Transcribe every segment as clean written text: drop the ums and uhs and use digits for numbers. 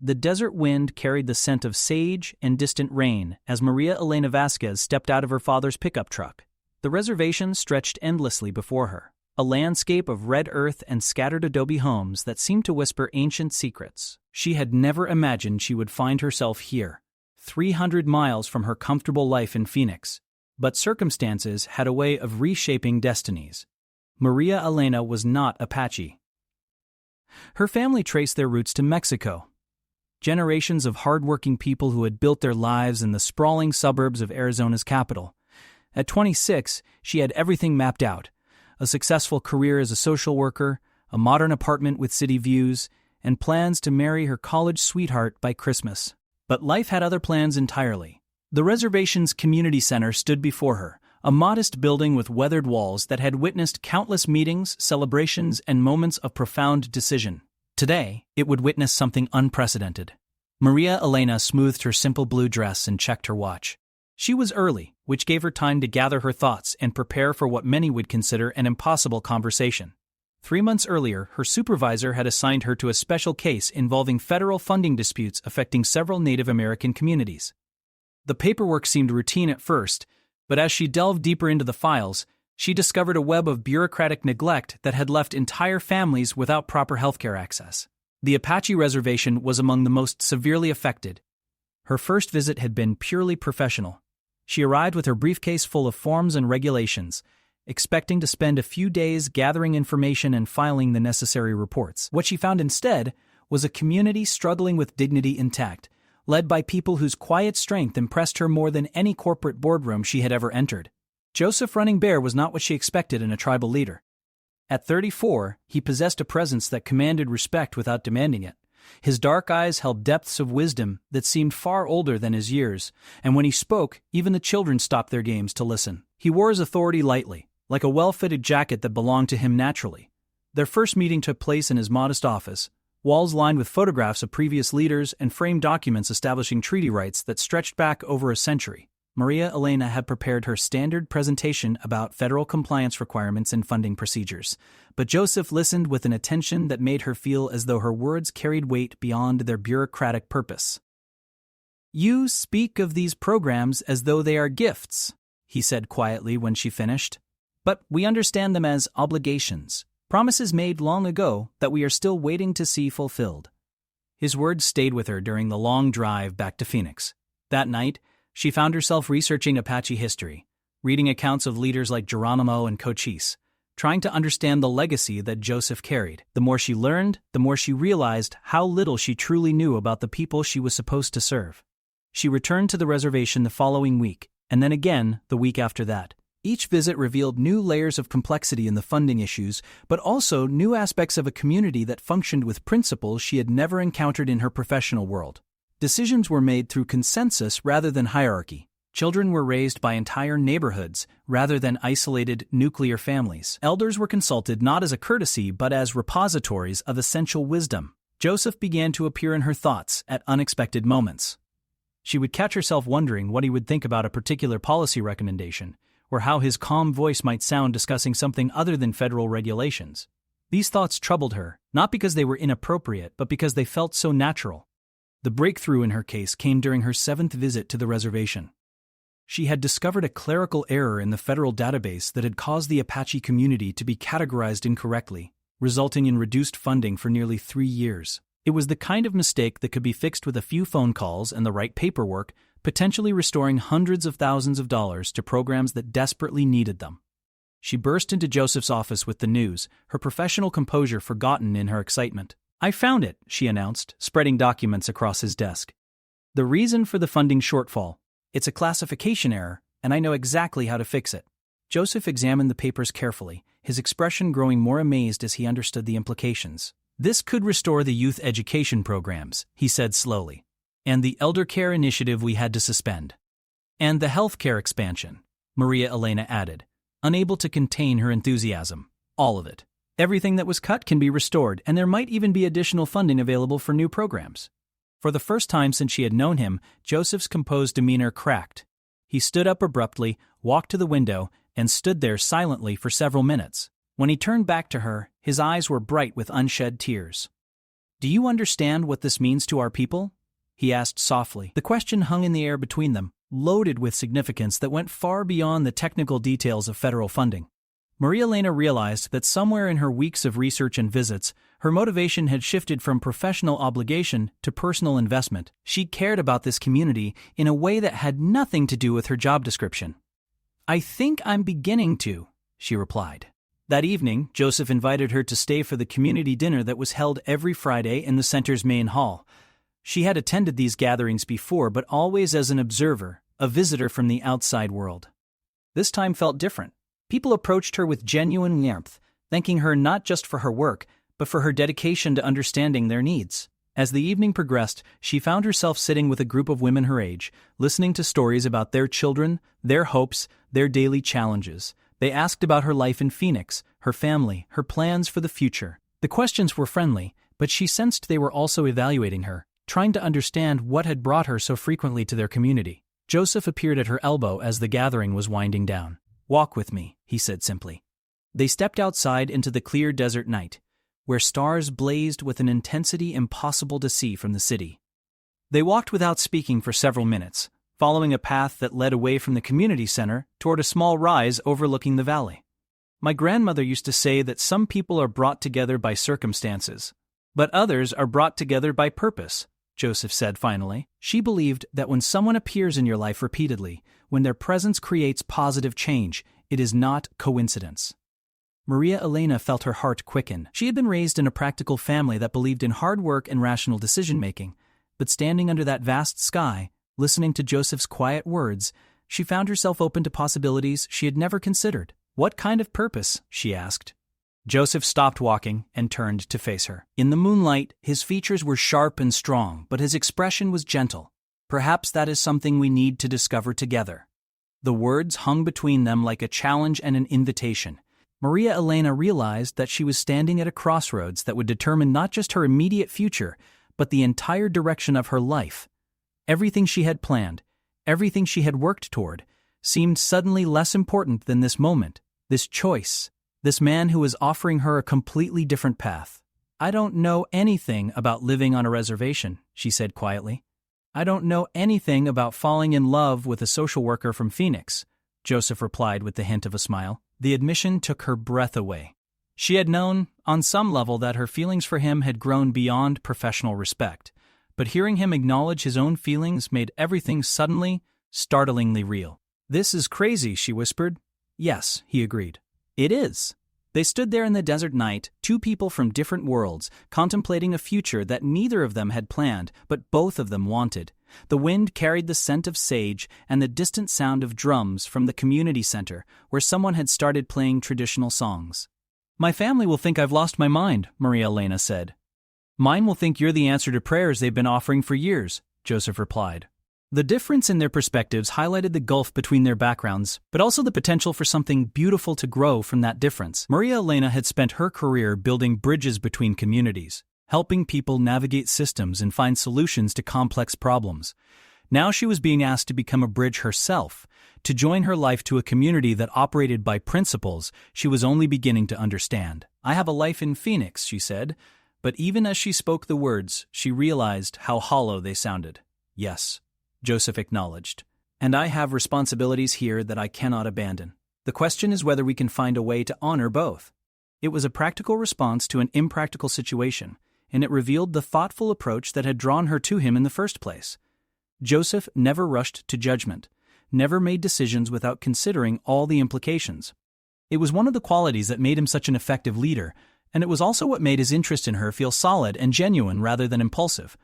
The desert wind carried the scent of sage and distant rain as Maria Elena Vasquez stepped out of her father's pickup truck. The reservation stretched endlessly before her, a landscape of red earth and scattered adobe homes that seemed to whisper ancient secrets. She had never imagined she would find herself here, 300 miles from her comfortable life in Phoenix. But circumstances had a way of reshaping destinies. Maria Elena was not Apache. Her family traced their roots to Mexico. Generations of hardworking people who had built their lives in the sprawling suburbs of Arizona's capital. At 26, she had everything mapped out: a successful career as a social worker, a modern apartment with city views, and plans to marry her college sweetheart by Christmas. But life had other plans entirely. The reservation's community center stood before her, a modest building with weathered walls that had witnessed countless meetings, celebrations, and moments of profound decision. Today, it would witness something unprecedented. Maria Elena smoothed her simple blue dress and checked her watch. She was early, which gave her time to gather her thoughts and prepare for what many would consider an impossible conversation. 3 months earlier, her supervisor had assigned her to a special case involving federal funding disputes affecting several Native American communities. The paperwork seemed routine at first, but as she delved deeper into the files, she discovered a web of bureaucratic neglect that had left entire families without proper healthcare access. The Apache Reservation was among the most severely affected. Her first visit had been purely professional. She arrived with her briefcase full of forms and regulations, expecting to spend a few days gathering information and filing the necessary reports. What she found instead was a community struggling with dignity intact, led by people whose quiet strength impressed her more than any corporate boardroom she had ever entered. Joseph Running Bear was not what she expected in a tribal leader. At 34, he possessed a presence that commanded respect without demanding it. His dark eyes held depths of wisdom that seemed far older than his years, and when he spoke, even the children stopped their games to listen. He wore his authority lightly, like a well-fitted jacket that belonged to him naturally. Their first meeting took place in his modest office, walls lined with photographs of previous leaders and framed documents establishing treaty rights that stretched back over a century. Maria Elena had prepared her standard presentation about federal compliance requirements and funding procedures, but Joseph listened with an attention that made her feel as though her words carried weight beyond their bureaucratic purpose. "You speak of these programs as though they are gifts," he said quietly when she finished. "But we understand them as obligations, promises made long ago that we are still waiting to see fulfilled." His words stayed with her during the long drive back to Phoenix. That night, she found herself researching Apache history, reading accounts of leaders like Geronimo and Cochise, trying to understand the legacy that Joseph carried. The more she learned, the more she realized how little she truly knew about the people she was supposed to serve. She returned to the reservation the following week, and then again the week after that. Each visit revealed new layers of complexity in the funding issues, but also new aspects of a community that functioned with principles she had never encountered in her professional world. Decisions were made through consensus rather than hierarchy. Children were raised by entire neighborhoods rather than isolated nuclear families. Elders were consulted not as a courtesy but as repositories of essential wisdom. Joseph began to appear in her thoughts at unexpected moments. She would catch herself wondering what he would think about a particular policy recommendation, or how his calm voice might sound discussing something other than federal regulations. These thoughts troubled her, not because they were inappropriate, but because they felt so natural. The breakthrough in her case came during her 7th visit to the reservation. She had discovered a clerical error in the federal database that had caused the Apache community to be categorized incorrectly, resulting in reduced funding for nearly 3 years. It was the kind of mistake that could be fixed with a few phone calls and the right paperwork, potentially restoring hundreds of thousands of dollars to programs that desperately needed them. She burst into Joseph's office with the news, her professional composure forgotten in her excitement. "I found it," she announced, spreading documents across his desk. "The reason for the funding shortfall. It's a classification error, and I know exactly how to fix it." Joseph examined the papers carefully, his expression growing more amazed as he understood the implications. "This could restore the youth education programs," he said slowly, "and the elder care initiative we had to suspend. And the health care expansion," Maria Elena added, unable to contain her enthusiasm. "All of it. Everything that was cut can be restored, and there might even be additional funding available for new programs." For the first time since she had known him, Joseph's composed demeanor cracked. He stood up abruptly, walked to the window, and stood there silently for several minutes. When he turned back to her, his eyes were bright with unshed tears. "Do you understand what this means to our people?" he asked softly. The question hung in the air between them, loaded with significance that went far beyond the technical details of federal funding. Maria Elena realized that somewhere in her weeks of research and visits, her motivation had shifted from professional obligation to personal investment. She cared about this community in a way that had nothing to do with her job description. "I think I'm beginning to," she replied. That evening, Joseph invited her to stay for the community dinner that was held every Friday in the center's main hall. She had attended these gatherings before, but always as an observer, a visitor from the outside world. This time felt different. People approached her with genuine warmth, thanking her not just for her work, but for her dedication to understanding their needs. As the evening progressed, she found herself sitting with a group of women her age, listening to stories about their children, their hopes, their daily challenges. They asked about her life in Phoenix, her family, her plans for the future. The questions were friendly, but she sensed they were also evaluating her, trying to understand what had brought her so frequently to their community. Joseph appeared at her elbow as the gathering was winding down. "Walk with me," he said simply. They stepped outside into the clear desert night, where stars blazed with an intensity impossible to see from the city. They walked without speaking for several minutes, following a path that led away from the community center toward a small rise overlooking the valley. "My grandmother used to say that some people are brought together by circumstances, but others are brought together by purpose," Joseph said finally. She believed that when someone appears in your life repeatedly, when their presence creates positive change, it is not coincidence. Maria Elena felt her heart quicken. She had been raised in a practical family that believed in hard work and rational decision-making, but standing under that vast sky, listening to Joseph's quiet words, she found herself open to possibilities she had never considered. "What kind of purpose?" she asked. Joseph stopped walking and turned to face her. In the moonlight, his features were sharp and strong, but his expression was gentle. "Perhaps that is something we need to discover together." The words hung between them like a challenge and an invitation. Maria Elena realized that she was standing at a crossroads that would determine not just her immediate future, but the entire direction of her life. Everything she had planned, everything she had worked toward, seemed suddenly less important than this moment, this choice, this man who was offering her a completely different path. "I don't know anything about living on a reservation," she said quietly. "I don't know anything about falling in love with a social worker from Phoenix," Joseph replied with the hint of a smile. The admission took her breath away. She had known, on some level, that her feelings for him had grown beyond professional respect, but hearing him acknowledge his own feelings made everything suddenly, startlingly real. "This is crazy," she whispered. "Yes," he agreed. "It is." They stood there in the desert night, two people from different worlds, contemplating a future that neither of them had planned, but both of them wanted. The wind carried the scent of sage and the distant sound of drums from the community center, where someone had started playing traditional songs. "My family will think I've lost my mind," Maria Elena said. "Mine will think you're the answer to prayers they've been offering for years," Joseph replied. The difference in their perspectives highlighted the gulf between their backgrounds, but also the potential for something beautiful to grow from that difference. Maria Elena had spent her career building bridges between communities, helping people navigate systems and find solutions to complex problems. Now she was being asked to become a bridge herself, to join her life to a community that operated by principles she was only beginning to understand. "I have a life in Phoenix," she said, but even as she spoke the words, she realized how hollow they sounded. "Yes," Joseph acknowledged, "and I have responsibilities here that I cannot abandon. The question is whether we can find a way to honor both." It was a practical response to an impractical situation, and it revealed the thoughtful approach that had drawn her to him in the first place. Joseph never rushed to judgment, never made decisions without considering all the implications. It was one of the qualities that made him such an effective leader, and it was also what made his interest in her feel solid and genuine rather than impulsive.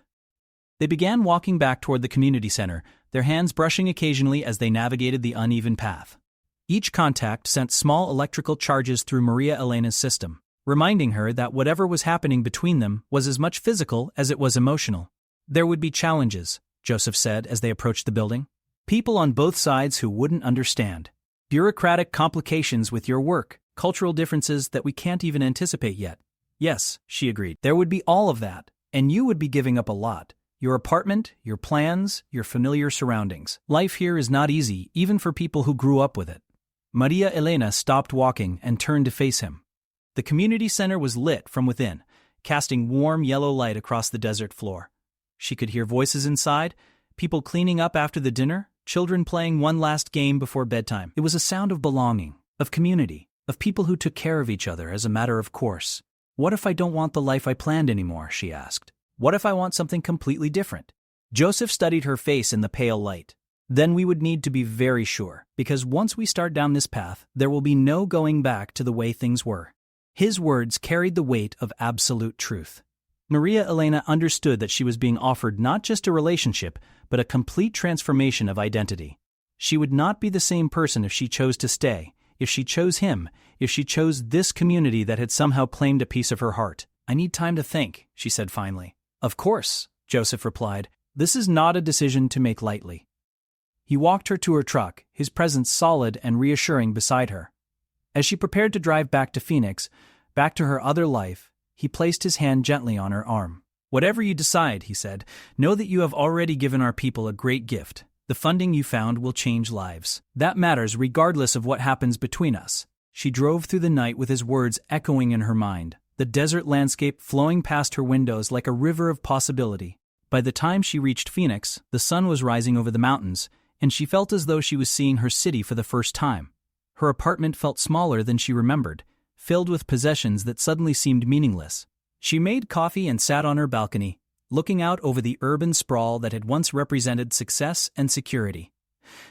They began walking back toward the community center, their hands brushing occasionally as they navigated the uneven path. Each contact sent small electrical charges through Maria Elena's system, reminding her that whatever was happening between them was as much physical as it was emotional. "There would be challenges," Joseph said as they approached the building. "People on both sides who wouldn't understand. Bureaucratic complications with your work, cultural differences that we can't even anticipate yet." "Yes," she agreed. "There would be all of that, and you would be giving up a lot. Your apartment, your plans, your familiar surroundings. Life here is not easy, even for people who grew up with it." Maria Elena stopped walking and turned to face him. The community center was lit from within, casting warm yellow light across the desert floor. She could hear voices inside, people cleaning up after the dinner, children playing one last game before bedtime. It was a sound of belonging, of community, of people who took care of each other as a matter of course. What if I don't want the life I planned anymore, she asked. What if I want something completely different? Joseph studied her face in the pale light. Then we would need to be very sure, because once we start down this path, there will be no going back to the way things were. His words carried the weight of absolute truth. Maria Elena understood that she was being offered not just a relationship, but a complete transformation of identity. She would not be the same person if she chose to stay, if she chose him, if she chose this community that had somehow claimed a piece of her heart. I need time to think, she said finally. Of course, Joseph replied. This is not a decision to make lightly. He walked her to her truck, his presence solid and reassuring beside her. As she prepared to drive back to Phoenix, back to her other life, he placed his hand gently on her arm. Whatever you decide, he said, know that you have already given our people a great gift. The funding you found will change lives. That matters regardless of what happens between us. She drove through the night with his words echoing in her mind, the desert landscape flowing past her windows like a river of possibility. By the time she reached Phoenix, the sun was rising over the mountains, and she felt as though she was seeing her city for the first time. Her apartment felt smaller than she remembered, filled with possessions that suddenly seemed meaningless. She made coffee and sat on her balcony, looking out over the urban sprawl that had once represented success and security.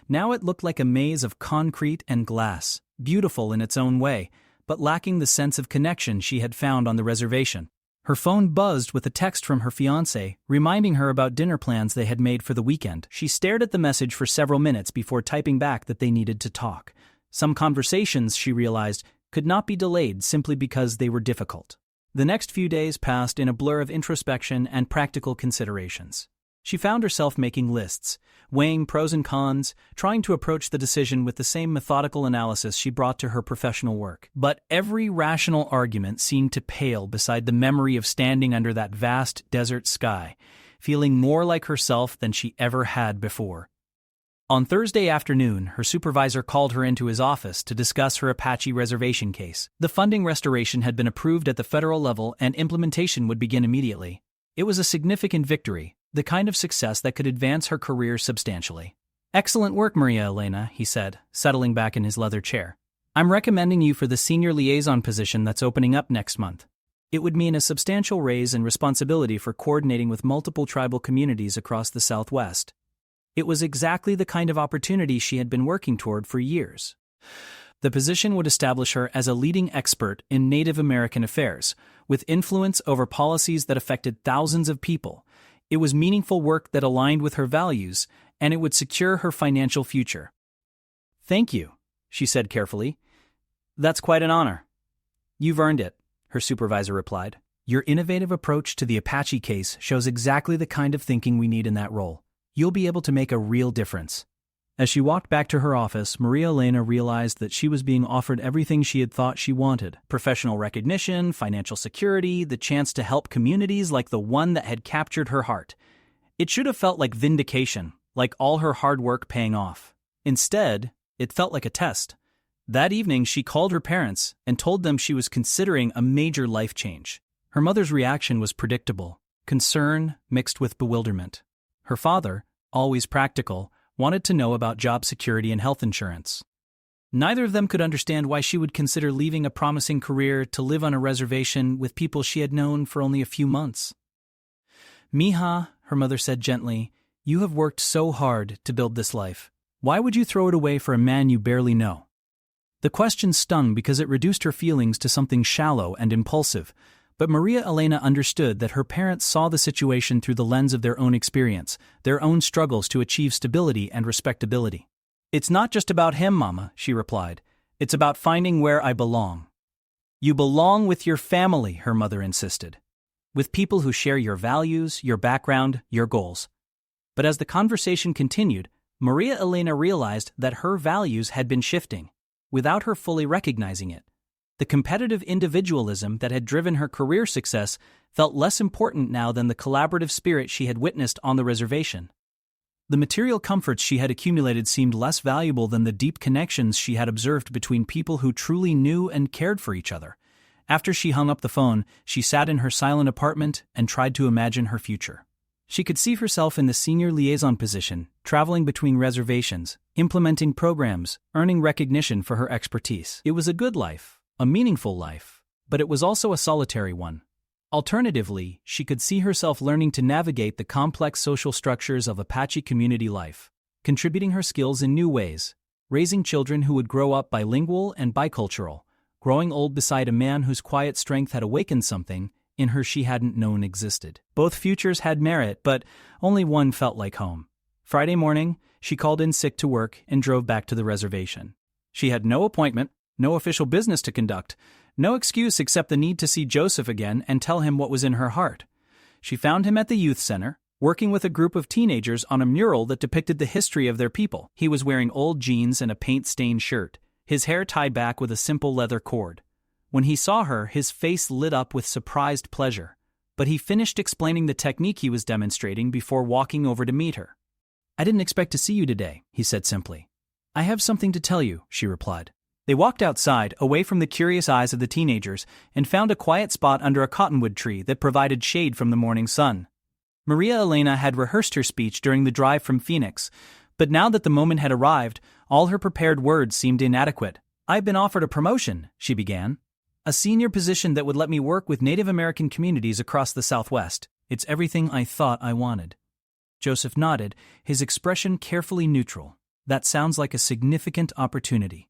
Now it looked like a maze of concrete and glass, beautiful in its own way, but lacking the sense of connection she had found on the reservation. Her phone buzzed with a text from her fiancé, reminding her about dinner plans they had made for the weekend. She stared at the message for several minutes before typing back that they needed to talk. Some conversations, she realized, could not be delayed simply because they were difficult. The next few days passed in a blur of introspection and practical considerations. She found herself making lists, weighing pros and cons, trying to approach the decision with the same methodical analysis she brought to her professional work. But every rational argument seemed to pale beside the memory of standing under that vast desert sky, feeling more like herself than she ever had before. On Thursday afternoon, her supervisor called her into his office to discuss her Apache reservation case. The funding restoration had been approved at the federal level and implementation would begin immediately. It was a significant victory, the kind of success that could advance her career substantially. Excellent work, Maria Elena, he said, settling back in his leather chair. I'm recommending you for the senior liaison position that's opening up next month. It would mean a substantial raise in responsibility for coordinating with multiple tribal communities across the Southwest. It was exactly the kind of opportunity she had been working toward for years. The position would establish her as a leading expert in Native American affairs, with influence over policies that affected thousands of people. It was meaningful work that aligned with her values, and it would secure her financial future. Thank you, she said carefully. That's quite an honor. You've earned it, her supervisor replied. Your innovative approach to the Apache case shows exactly the kind of thinking we need in that role. You'll be able to make a real difference. As she walked back to her office, Maria Elena realized that she was being offered everything she had thought she wanted. Professional recognition, financial security, the chance to help communities like the one that had captured her heart. It should have felt like vindication, like all her hard work paying off. Instead, it felt like a test. That evening, she called her parents and told them she was considering a major life change. Her mother's reaction was predictable, concern mixed with bewilderment. Her father, always practical, wanted to know about job security and health insurance. Neither of them could understand why she would consider leaving a promising career to live on a reservation with people she had known for only a few months. Mija, her mother said gently, you have worked so hard to build this life. Why would you throw it away for a man you barely know? The question stung because it reduced her feelings to something shallow and impulsive, but Maria Elena understood that her parents saw the situation through the lens of their own experience, their own struggles to achieve stability and respectability. It's not just about him, Mama, she replied. It's about finding where I belong. You belong with your family, her mother insisted. With people who share your values, your background, your goals. But as the conversation continued, Maria Elena realized that her values had been shifting, without her fully recognizing it. The competitive individualism that had driven her career success felt less important now than the collaborative spirit she had witnessed on the reservation. The material comforts she had accumulated seemed less valuable than the deep connections she had observed between people who truly knew and cared for each other. After she hung up the phone, she sat in her silent apartment and tried to imagine her future. She could see herself in the senior liaison position, traveling between reservations, implementing programs, earning recognition for her expertise. It was a good life, a meaningful life, but it was also a solitary one. Alternatively, she could see herself learning to navigate the complex social structures of Apache community life, contributing her skills in new ways, raising children who would grow up bilingual and bicultural, growing old beside a man whose quiet strength had awakened something in her she hadn't known existed. Both futures had merit, but only one felt like home. Friday morning, she called in sick to work and drove back to the reservation. She had no appointment, no official business to conduct, no excuse except the need to see Joseph again and tell him what was in her heart. She found him at the youth center, working with a group of teenagers on a mural that depicted the history of their people. He was wearing old jeans and a paint-stained shirt, his hair tied back with a simple leather cord. When he saw her, his face lit up with surprised pleasure, but he finished explaining the technique he was demonstrating before walking over to meet her. "I didn't expect to see you today," he said simply. "I have something to tell you," she replied. They walked outside, away from the curious eyes of the teenagers, and found a quiet spot under a cottonwood tree that provided shade from the morning sun. Maria Elena had rehearsed her speech during the drive from Phoenix, but now that the moment had arrived, all her prepared words seemed inadequate. "I've been offered a promotion," she began. "A senior position that would let me work with Native American communities across the Southwest. It's everything I thought I wanted." Joseph nodded, his expression carefully neutral. "That sounds like a significant opportunity."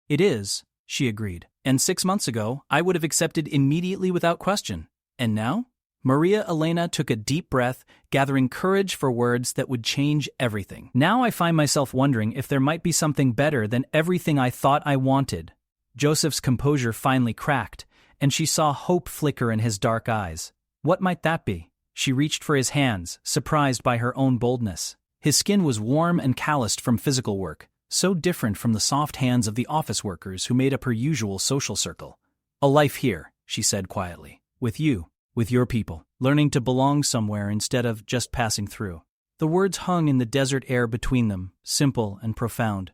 "It is," she agreed. "And 6 months ago, I would have accepted immediately without question. And now?" Maria Elena took a deep breath, gathering courage for words that would change everything. "Now I find myself wondering if there might be something better than everything I thought I wanted." Joseph's composure finally cracked, and she saw hope flicker in his dark eyes. What might that be? She reached for his hands, surprised by her own boldness. His skin was warm and calloused from physical work, so different from the soft hands of the office workers who made up her usual social circle. "A life here," she said quietly. "With you, with your people, learning to belong somewhere instead of just passing through." The words hung in the desert air between them, simple and profound.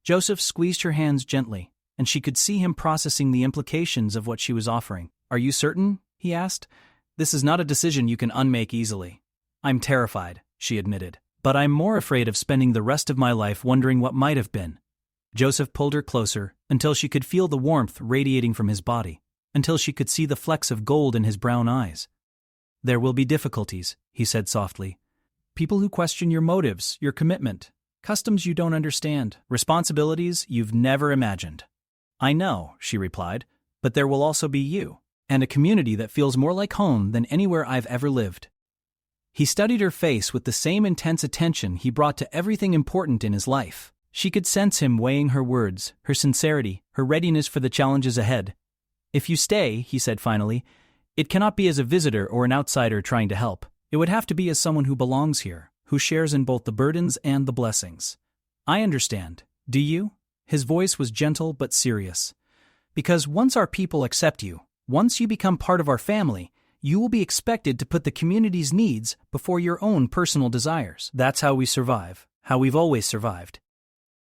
Joseph squeezed her hands gently, and she could see him processing the implications of what she was offering. "Are you certain?" he asked. "This is not a decision you can unmake easily." "I'm terrified," she admitted, "but I'm more afraid of spending the rest of my life wondering what might have been." Joseph pulled her closer until she could feel the warmth radiating from his body, until she could see the flecks of gold in his brown eyes. "There will be difficulties," he said softly. "People who question your motives, your commitment, customs you don't understand, responsibilities you've never imagined." "I know," she replied, "but there will also be you, and a community that feels more like home than anywhere I've ever lived." He studied her face with the same intense attention he brought to everything important in his life. She could sense him weighing her words, her sincerity, her readiness for the challenges ahead. "If you stay," he said finally, "it cannot be as a visitor or an outsider trying to help. It would have to be as someone who belongs here, who shares in both the burdens and the blessings." "I understand. Do you?" His voice was gentle but serious. "Because once our people accept you, once you become part of our family, you will be expected to put the community's needs before your own personal desires. That's how we survive, how we've always survived."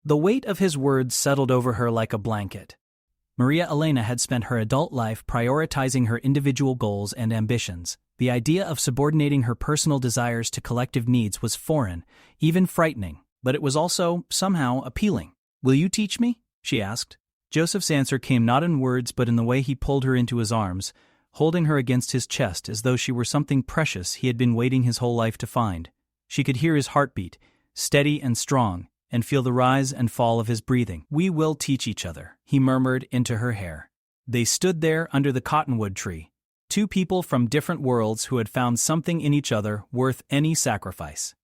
The weight of his words settled over her like a blanket. Maria Elena had spent her adult life prioritizing her individual goals and ambitions. The idea of subordinating her personal desires to collective needs was foreign, even frightening, but it was also, somehow, appealing. "Will you teach me?" she asked. Joseph's answer came not in words but in the way he pulled her into his arms, holding her against his chest as though she were something precious he had been waiting his whole life to find. She could hear his heartbeat, steady and strong, and feel the rise and fall of his breathing. "We will teach each other," he murmured into her hair. They stood there under the cottonwood tree, two people from different worlds who had found something in each other worth any sacrifice.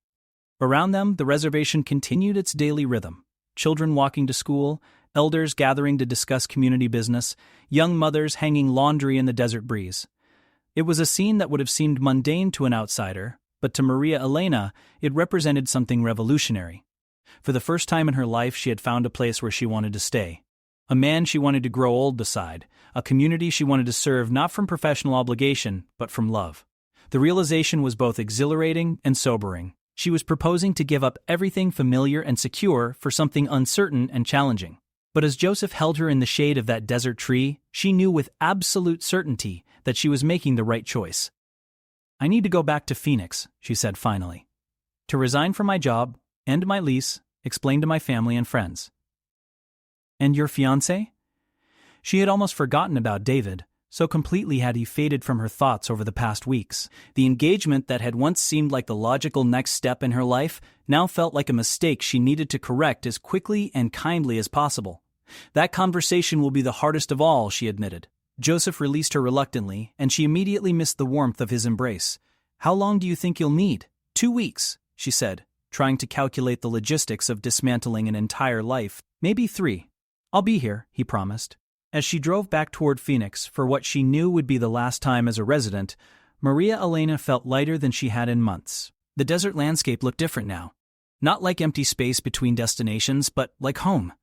Around them, the reservation continued its daily rhythm. Children walking to school, elders gathering to discuss community business, young mothers hanging laundry in the desert breeze. It was a scene that would have seemed mundane to an outsider, but to Maria Elena, it represented something revolutionary. For the first time in her life, she had found a place where she wanted to stay. A man she wanted to grow old beside, a community she wanted to serve not from professional obligation, but from love. The realization was both exhilarating and sobering. She was proposing to give up everything familiar and secure for something uncertain and challenging. But as Joseph held her in the shade of that desert tree, she knew with absolute certainty that she was making the right choice. "I need to go back to Phoenix," she said finally. "To resign from my job, end my lease, explain to my family and friends." "And your fiancé?" She had almost forgotten about David, so completely had he faded from her thoughts over the past weeks. The engagement that had once seemed like the logical next step in her life now felt like a mistake she needed to correct as quickly and kindly as possible. "That conversation will be the hardest of all," she admitted. Joseph released her reluctantly, and she immediately missed the warmth of his embrace. "How long do you think you'll need?" 2 weeks, she said, trying to calculate the logistics of dismantling an entire life. "Maybe 3. I'll be here," he promised. As she drove back toward Phoenix for what she knew would be the last time as a resident, Maria Elena felt lighter than she had in months. The desert landscape looked different now. Not like empty space between destinations, but like home.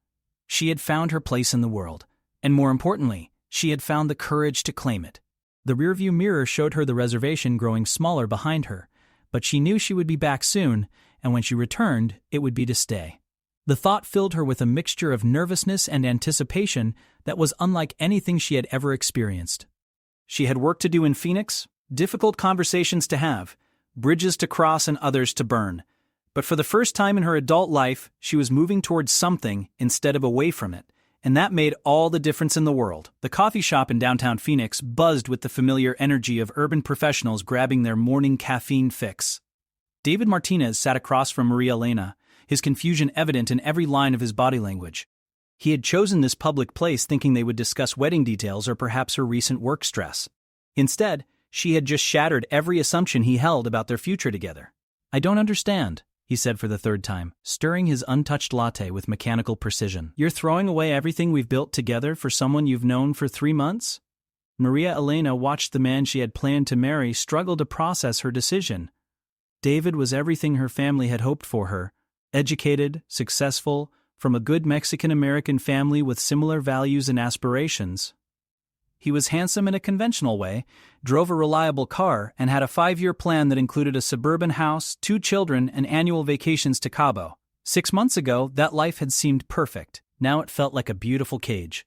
She had found her place in the world, and more importantly, she had found the courage to claim it. The rearview mirror showed her the reservation growing smaller behind her, but she knew she would be back soon, and when she returned, it would be to stay. The thought filled her with a mixture of nervousness and anticipation that was unlike anything she had ever experienced. She had work to do in Phoenix, difficult conversations to have, bridges to cross and others to burn. But for the first time in her adult life, she was moving towards something instead of away from it, and that made all the difference in the world. The coffee shop in downtown Phoenix buzzed with the familiar energy of urban professionals grabbing their morning caffeine fix. David Martinez sat across from Maria Elena, his confusion evident in every line of his body language. He had chosen this public place thinking they would discuss wedding details or perhaps her recent work stress. Instead, she had just shattered every assumption he held about their future together. "I don't understand," he said for the 3rd time, stirring his untouched latte with mechanical precision. "You're throwing away everything we've built together for someone you've known for 3 months?" Maria Elena watched the man she had planned to marry struggle to process her decision. David was everything her family had hoped for her. Educated, successful, from a good Mexican-American family with similar values and aspirations. He was handsome in a conventional way, drove a reliable car, and had a 5-year plan that included a suburban house, 2 children, and annual vacations to Cabo. 6 months ago, that life had seemed perfect. Now it felt like a beautiful cage.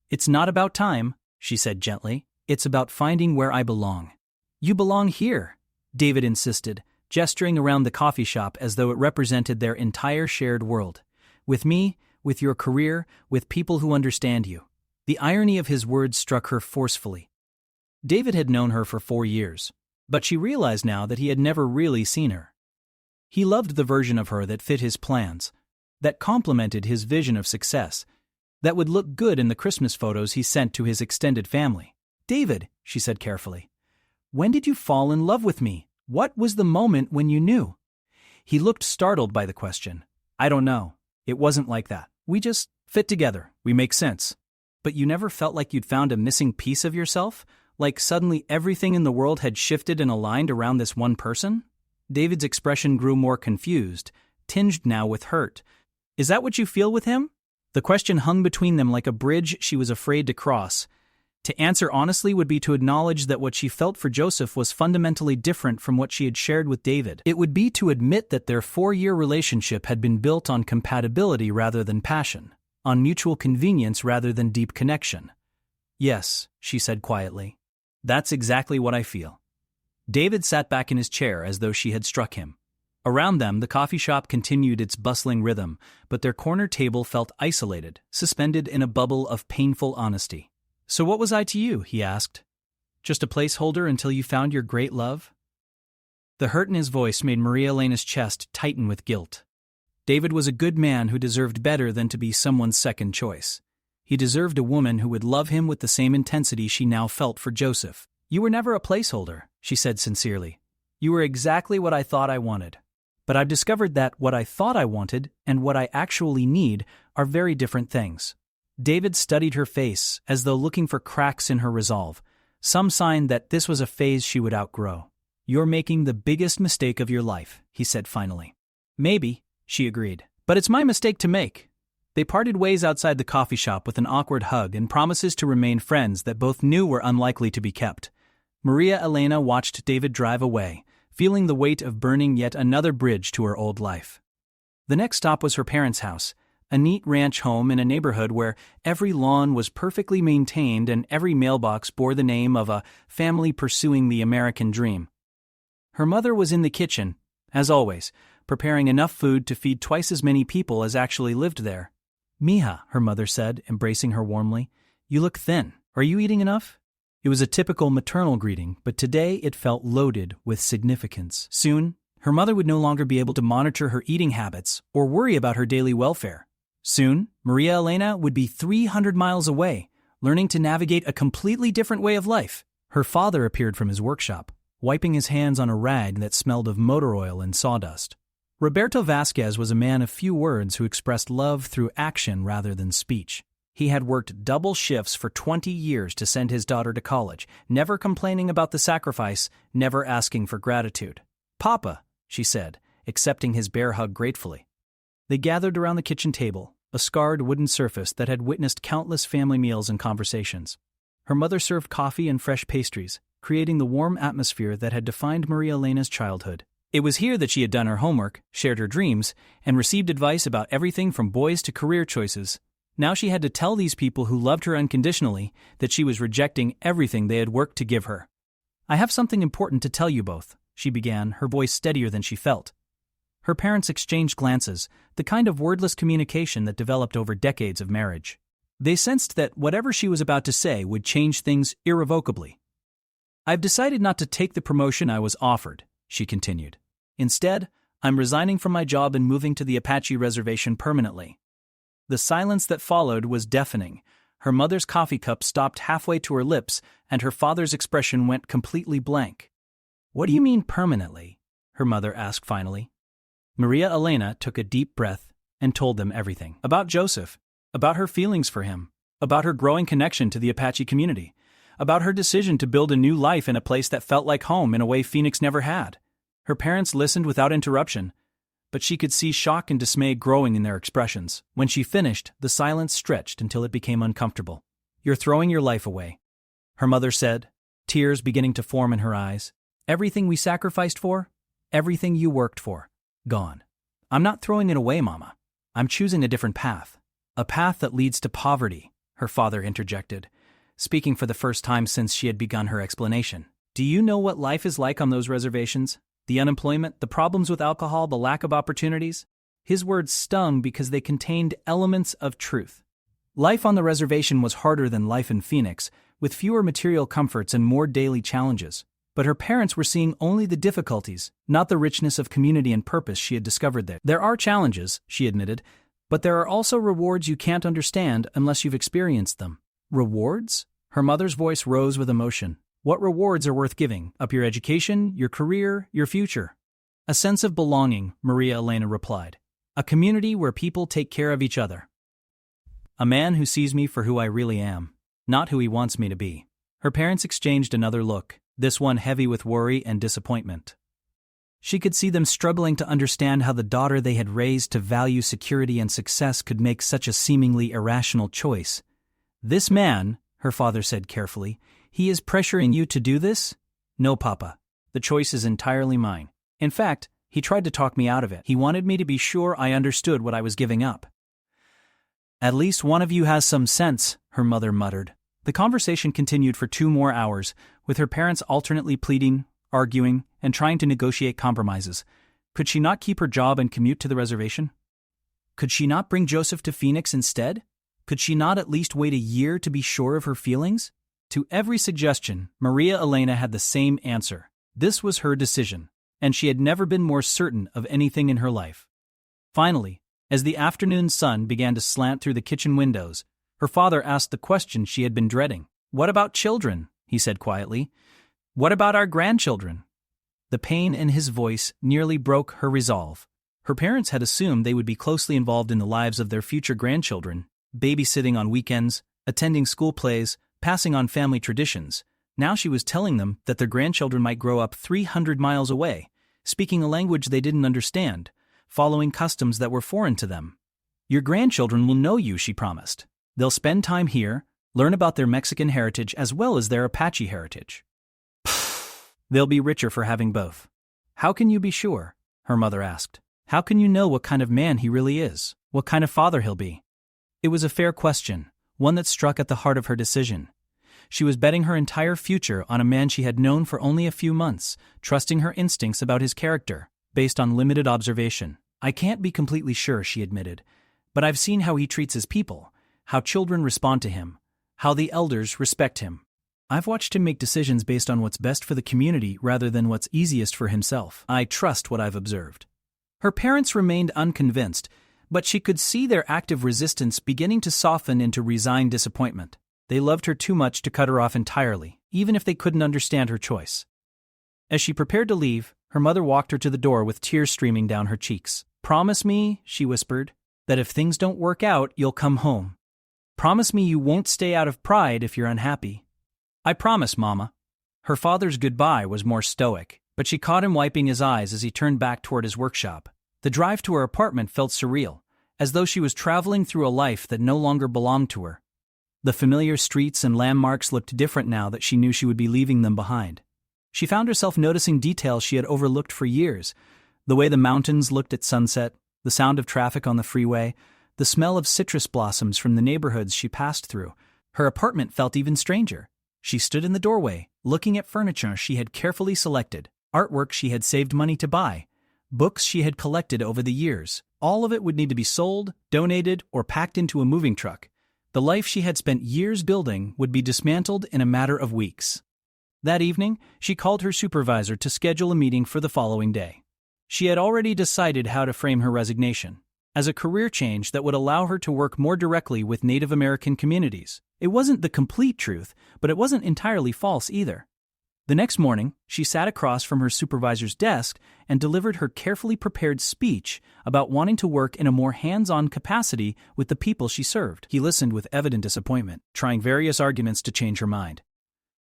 "It's not about time," she said gently. "It's about finding where I belong." "You belong here," David insisted, gesturing around the coffee shop as though it represented their entire shared world. "With me, with your career, with people who understand you." The irony of his words struck her forcefully. David had known her for 4 years, but she realized now that he had never really seen her. He loved the version of her that fit his plans, that complemented his vision of success, that would look good in the Christmas photos he sent to his extended family. "David," she said carefully, "when did you fall in love with me? What was the moment when you knew?" He looked startled by the question. "I don't know. It wasn't like that. We just fit together. We make sense." "But you never felt like you'd found a missing piece of yourself? Like suddenly everything in the world had shifted and aligned around this one person?" David's expression grew more confused, tinged now with hurt. "Is that what you feel with him?" The question hung between them like a bridge she was afraid to cross. To answer honestly would be to acknowledge that what she felt for Joseph was fundamentally different from what she had shared with David. It would be to admit that their 4-year relationship had been built on compatibility rather than passion, on mutual convenience rather than deep connection. "Yes," she said quietly. "That's exactly what I feel." David sat back in his chair as though she had struck him. Around them, the coffee shop continued its bustling rhythm, but their corner table felt isolated, suspended in a bubble of painful honesty. "So what was I to you?" he asked. "Just a placeholder until you found your great love?" The hurt in his voice made Maria Elena's chest tighten with guilt. David was a good man who deserved better than to be someone's second choice. He deserved a woman who would love him with the same intensity she now felt for Joseph. "You were never a placeholder," she said sincerely. "You were exactly what I thought I wanted. But I've discovered that what I thought I wanted and what I actually need are very different things." David studied her face as though looking for cracks in her resolve, some sign that this was a phase she would outgrow. "You're making the biggest mistake of your life," he said finally. "Maybe," she agreed, "but it's my mistake to make." They parted ways outside the coffee shop with an awkward hug and promises to remain friends that both knew were unlikely to be kept. Maria Elena watched David drive away, feeling the weight of burning yet another bridge to her old life. The next stop was her parents' house, a neat ranch home in a neighborhood where every lawn was perfectly maintained and every mailbox bore the name of a family pursuing the American dream. Her mother was in the kitchen, as always, preparing enough food to feed twice as many people as actually lived there. "Mija," her mother said, embracing her warmly, "you look thin. Are you eating enough?" It was a typical maternal greeting, but today it felt loaded with significance. Soon, her mother would no longer be able to monitor her eating habits or worry about her daily welfare. Soon, Maria Elena would be 300 miles away, learning to navigate a completely different way of life. Her father appeared from his workshop, wiping his hands on a rag that smelled of motor oil and sawdust. Roberto Vasquez was a man of few words who expressed love through action rather than speech. He had worked double shifts for 20 years to send his daughter to college, never complaining about the sacrifice, never asking for gratitude. "Papa," she said, accepting his bear hug gratefully. They gathered around the kitchen table, a scarred wooden surface that had witnessed countless family meals and conversations. Her mother served coffee and fresh pastries, creating the warm atmosphere that had defined Maria Elena's childhood. It was here that she had done her homework, shared her dreams, and received advice about everything from boys to career choices. Now she had to tell these people who loved her unconditionally that she was rejecting everything they had worked to give her. "I have something important to tell you both," she began, her voice steadier than she felt. Her parents exchanged glances, the kind of wordless communication that developed over decades of marriage. They sensed that whatever she was about to say would change things irrevocably. "I've decided not to take the promotion I was offered," she continued. "Instead, I'm resigning from my job and moving to the Apache reservation permanently." The silence that followed was deafening. Her mother's coffee cup stopped halfway to her lips, and her father's expression went completely blank. "What do you mean permanently?" her mother asked finally. Maria Elena took a deep breath and told them everything. About Joseph, about her feelings for him, about her growing connection to the Apache community, about her decision to build a new life in a place that felt like home in a way Phoenix never had. Her parents listened without interruption, but she could see shock and dismay growing in their expressions. When she finished, the silence stretched until it became uncomfortable. "You're throwing your life away," her mother said, tears beginning to form in her eyes. "Everything we sacrificed for, everything you worked for, gone." "I'm not throwing it away, Mama. I'm choosing a different path. A path that leads to poverty," her father interjected, speaking for the first time since she had begun her explanation. "Do you know what life is like on those reservations? The unemployment, the problems with alcohol, the lack of opportunities?" His words stung because they contained elements of truth. Life on the reservation was harder than life in Phoenix, with fewer material comforts and more daily challenges. But her parents were seeing only the difficulties, not the richness of community and purpose she had discovered there. "There are challenges," she admitted, "but there are also rewards you can't understand unless you've experienced them." "Rewards?" Her mother's voice rose with emotion. "What rewards are worth giving? Up your education, your career, your future?" "A sense of belonging," Maria Elena replied. "A community where people take care of each other. A man who sees me for who I really am, not who he wants me to be." Her parents exchanged another look, this one heavy with worry and disappointment. She could see them struggling to understand how the daughter they had raised to value security and success could make such a seemingly irrational choice. "This man," her father said carefully, "he is pressuring you to do this?" "No, Papa. The choice is entirely mine. In fact, he tried to talk me out of it. He wanted me to be sure I understood what I was giving up." "At least one of you has some sense," her mother muttered. The conversation continued for 2 more hours, with her parents alternately pleading, arguing, and trying to negotiate compromises. Could she not keep her job and commute to the reservation? Could she not bring Joseph to Phoenix instead? Could she not at least wait a year to be sure of her feelings? To every suggestion, Maria Elena had the same answer. This was her decision, and she had never been more certain of anything in her life. Finally, as the afternoon sun began to slant through the kitchen windows, her father asked the question she had been dreading. "What about children?" he said quietly. "What about our grandchildren?" The pain in his voice nearly broke her resolve. Her parents had assumed they would be closely involved in the lives of their future grandchildren, babysitting on weekends, attending school plays, passing on family traditions. Now she was telling them that their grandchildren might grow up 300 miles away, speaking a language they didn't understand, following customs that were foreign to them. "Your grandchildren will know you," she promised. "They'll spend time here, learn about their Mexican heritage as well as their Apache heritage. They'll be richer for having both." "How can you be sure?" her mother asked. "How can you know what kind of man he really is?" What kind of father he'll be? It was a fair question, one that struck at the heart of her decision. She was betting her entire future on a man she had known for only a few months, trusting her instincts about his character, based on limited observation. I can't be completely sure, she admitted, but I've seen how he treats his people, how children respond to him, how the elders respect him. I've watched him make decisions based on what's best for the community rather than what's easiest for himself. I trust what I've observed. Her parents remained unconvinced, but she could see their active resistance beginning to soften into resigned disappointment. They loved her too much to cut her off entirely, even if they couldn't understand her choice. As she prepared to leave, her mother walked her to the door with tears streaming down her cheeks. "Promise me," she whispered, "that if things don't work out, you'll come home. Promise me you won't stay out of pride if you're unhappy." "I promise, Mama." Her father's goodbye was more stoic, but she caught him wiping his eyes as he turned back toward his workshop. The drive to her apartment felt surreal, as though she was traveling through a life that no longer belonged to her. The familiar streets and landmarks looked different now that she knew she would be leaving them behind. She found herself noticing details she had overlooked for years: the way the mountains looked at sunset, the sound of traffic on the freeway, the smell of citrus blossoms from the neighborhoods she passed through. Her apartment felt even stranger. She stood in the doorway, looking at furniture she had carefully selected, artwork she had saved money to buy, books she had collected over the years. All of it would need to be sold, donated, or packed into a moving truck. The life she had spent years building would be dismantled in a matter of weeks. That evening, she called her supervisor to schedule a meeting for the following day. She had already decided how to frame her resignation as a career change that would allow her to work more directly with Native American communities. It wasn't the complete truth, but it wasn't entirely false either. The next morning, she sat across from her supervisor's desk and delivered her carefully prepared speech about wanting to work in a more hands-on capacity with the people she served. He listened with evident disappointment, trying various arguments to change her mind.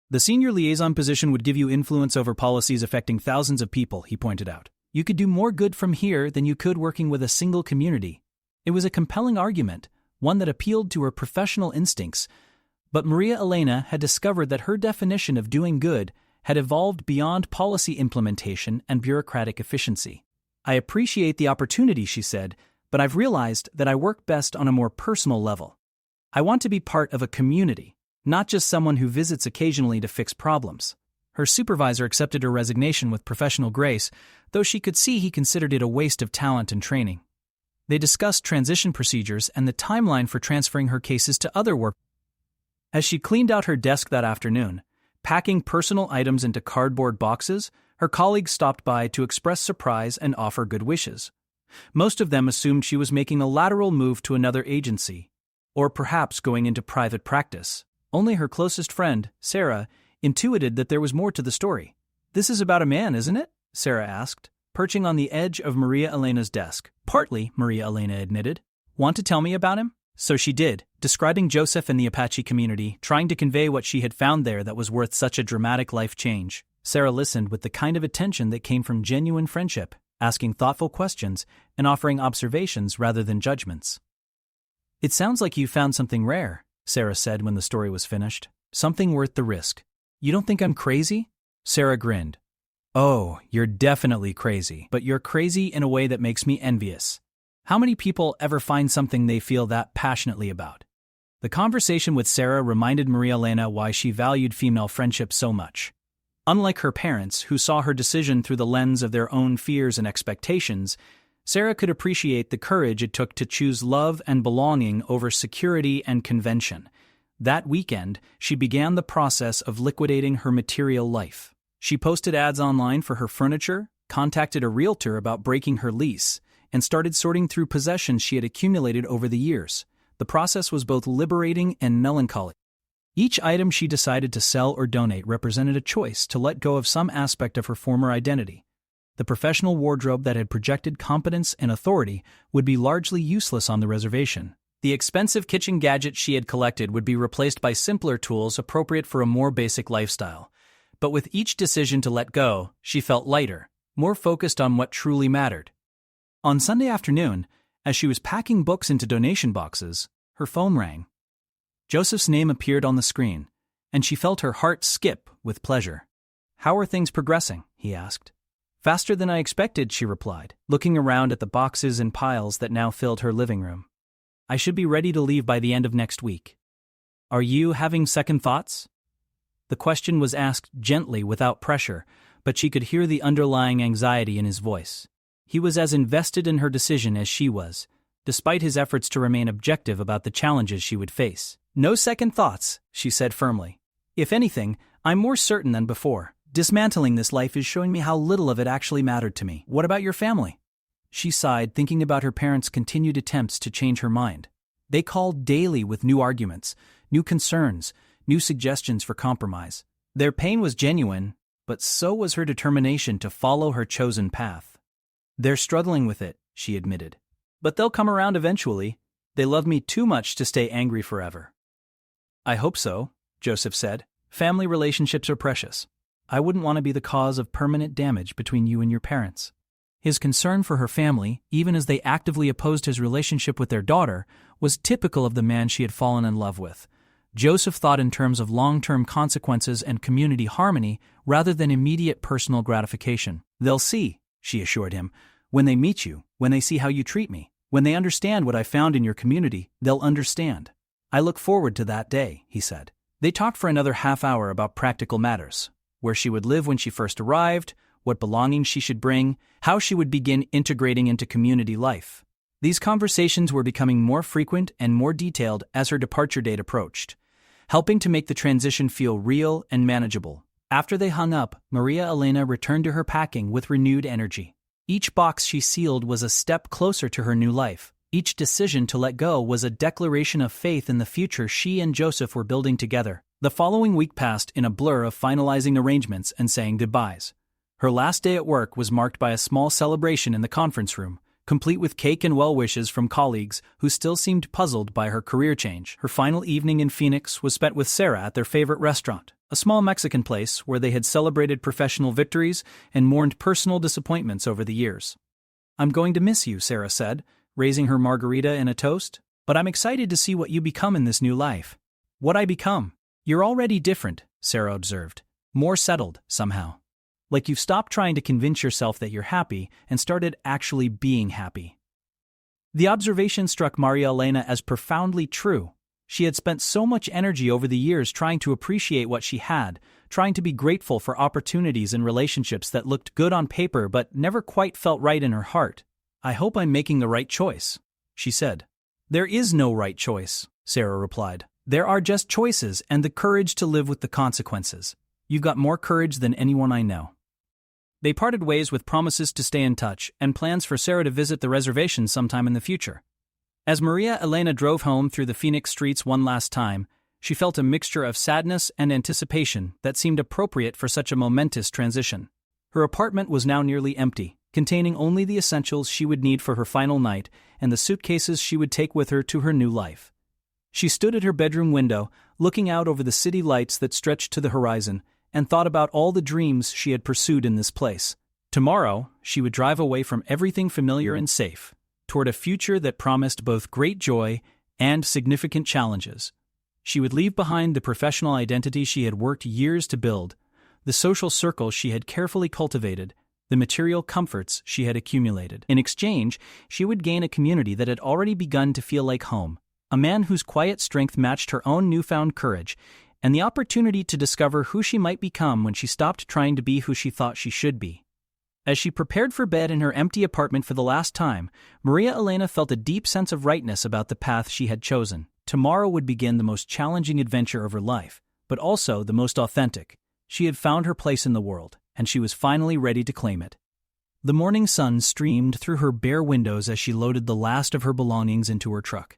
"The senior liaison position would give you influence over policies affecting thousands of people," he pointed out. "You could do more good from here than you could working with a single community." It was a compelling argument, one that appealed to her professional instincts, but Maria Elena had discovered that her definition of doing good had evolved beyond policy implementation and bureaucratic efficiency. "I appreciate the opportunity," she said, "but I've realized that I work best on a more personal level. I want to be part of a community, not just someone who visits occasionally to fix problems." Her supervisor accepted her resignation with professional grace, though she could see he considered it a waste of talent and training. They discussed transition procedures and the timeline for transferring her cases to other work. As she cleaned out her desk that afternoon, packing personal items into cardboard boxes, her colleagues stopped by to express surprise and offer good wishes. Most of them assumed she was making a lateral move to another agency, or perhaps going into private practice. Only her closest friend, Sarah, intuited that there was more to the story. "This is about a man, isn't it?" Sarah asked, perching on the edge of Maria Elena's desk. "Partly," Maria Elena admitted. "Want to tell me about him?" So she did, describing Joseph and the Apache community, trying to convey what she had found there that was worth such a dramatic life change. Sarah listened with the kind of attention that came from genuine friendship, asking thoughtful questions and offering observations rather than judgments. "It sounds like you found something rare," Sarah said when the story was finished. "Something worth the risk. You don't think I'm crazy?" Sarah grinned. "Oh, you're definitely crazy, but you're crazy in a way that makes me envious. How many people ever find something they feel that passionately about?" The conversation with Sarah reminded Maria Elena why she valued female friendship so much. Unlike her parents, who saw her decision through the lens of their own fears and expectations, Sarah could appreciate the courage it took to choose love and belonging over security and convention. That weekend, she began the process of liquidating her material life. She posted ads online for her furniture, contacted a realtor about breaking her lease, and started sorting through possessions she had accumulated over the years. The process was both liberating and melancholy. Each item she decided to sell or donate represented a choice to let go of some aspect of her former identity. The professional wardrobe that had projected competence and authority would be largely useless on the reservation. The expensive kitchen gadgets she had collected would be replaced by simpler tools appropriate for a more basic lifestyle. But with each decision to let go, she felt lighter, more focused on what truly mattered. On Sunday afternoon, as she was packing books into donation boxes, her phone rang. Joseph's name appeared on the screen, and she felt her heart skip with pleasure. "How are things progressing?" he asked. Faster than I expected, she replied, looking around at the boxes and piles that now filled her living room. I should be ready to leave by the end of next week. Are you having second thoughts? The question was asked gently without pressure, but she could hear the underlying anxiety in his voice. He was as invested in her decision as she was, despite his efforts to remain objective about the challenges she would face. No second thoughts, she said firmly. If anything, I'm more certain than before. Dismantling this life is showing me how little of it actually mattered to me. What about your family? She sighed, thinking about her parents' continued attempts to change her mind. They called daily with new arguments, new concerns, new suggestions for compromise. Their pain was genuine, but so was her determination to follow her chosen path. They're struggling with it, she admitted. But they'll come around eventually. They love me too much to stay angry forever. I hope so, Joseph said. Family relationships are precious. I wouldn't want to be the cause of permanent damage between you and your parents. His concern for her family, even as they actively opposed his relationship with their daughter, was typical of the man she had fallen in love with. Joseph thought in terms of long-term consequences and community harmony rather than immediate personal gratification. They'll see, she assured him, when they meet you, when they see how you treat me, when they understand what I found in your community, they'll understand. I look forward to that day, he said. They talked for another half hour about practical matters, where she would live when she first arrived, what belongings she should bring, how she would begin integrating into community life. These conversations were becoming more frequent and more detailed as her departure date approached, helping to make the transition feel real and manageable. After they hung up, Maria Elena returned to her packing with renewed energy. Each box she sealed was a step closer to her new life. Each decision to let go was a declaration of faith in the future she and Joseph were building together. The following week passed in a blur of finalizing arrangements and saying goodbyes. Her last day at work was marked by a small celebration in the conference room, complete with cake and well wishes from colleagues who still seemed puzzled by her career change. Her final evening in Phoenix was spent with Sarah at their favorite restaurant, a small Mexican place where they had celebrated professional victories and mourned personal disappointments over the years. I'm going to miss you, Sarah said, raising her margarita in a toast, but I'm excited to see what you become in this new life. What I become? You're already different, Sarah observed. More settled, somehow. Like you've stopped trying to convince yourself that you're happy and started actually being happy. The observation struck Maria Elena as profoundly true. She had spent so much energy over the years trying to appreciate what she had, trying to be grateful for opportunities and relationships that looked good on paper but never quite felt right in her heart. I hope I'm making the right choice, she said. There is no right choice, Sarah replied. There are just choices and the courage to live with the consequences. You've got more courage than anyone I know. They parted ways with promises to stay in touch and plans for Sarah to visit the reservation sometime in the future. As Maria Elena drove home through the Phoenix streets one last time, she felt a mixture of sadness and anticipation that seemed appropriate for such a momentous transition. Her apartment was now nearly empty, containing only the essentials she would need for her final night and the suitcases she would take with her to her new life. She stood at her bedroom window, looking out over the city lights that stretched to the horizon, and thought about all the dreams she had pursued in this place. Tomorrow, she would drive away from everything familiar and safe, toward a future that promised both great joy and significant challenges. She would leave behind the professional identity she had worked years to build, the social circle she had carefully cultivated, the material comforts she had accumulated. In exchange, she would gain a community that had already begun to feel like home, a man whose quiet strength matched her own newfound courage, and the opportunity to discover who she might become when she stopped trying to be who she thought she should be. As she prepared for bed in her empty apartment for the last time, Maria Elena felt a deep sense of rightness about the path she had chosen. Tomorrow would begin the most challenging adventure of her life, but also the most authentic. She had found her place in the world, and she was finally ready to claim it. The morning sun streamed through her bare windows as she loaded the last of her belongings into her truck.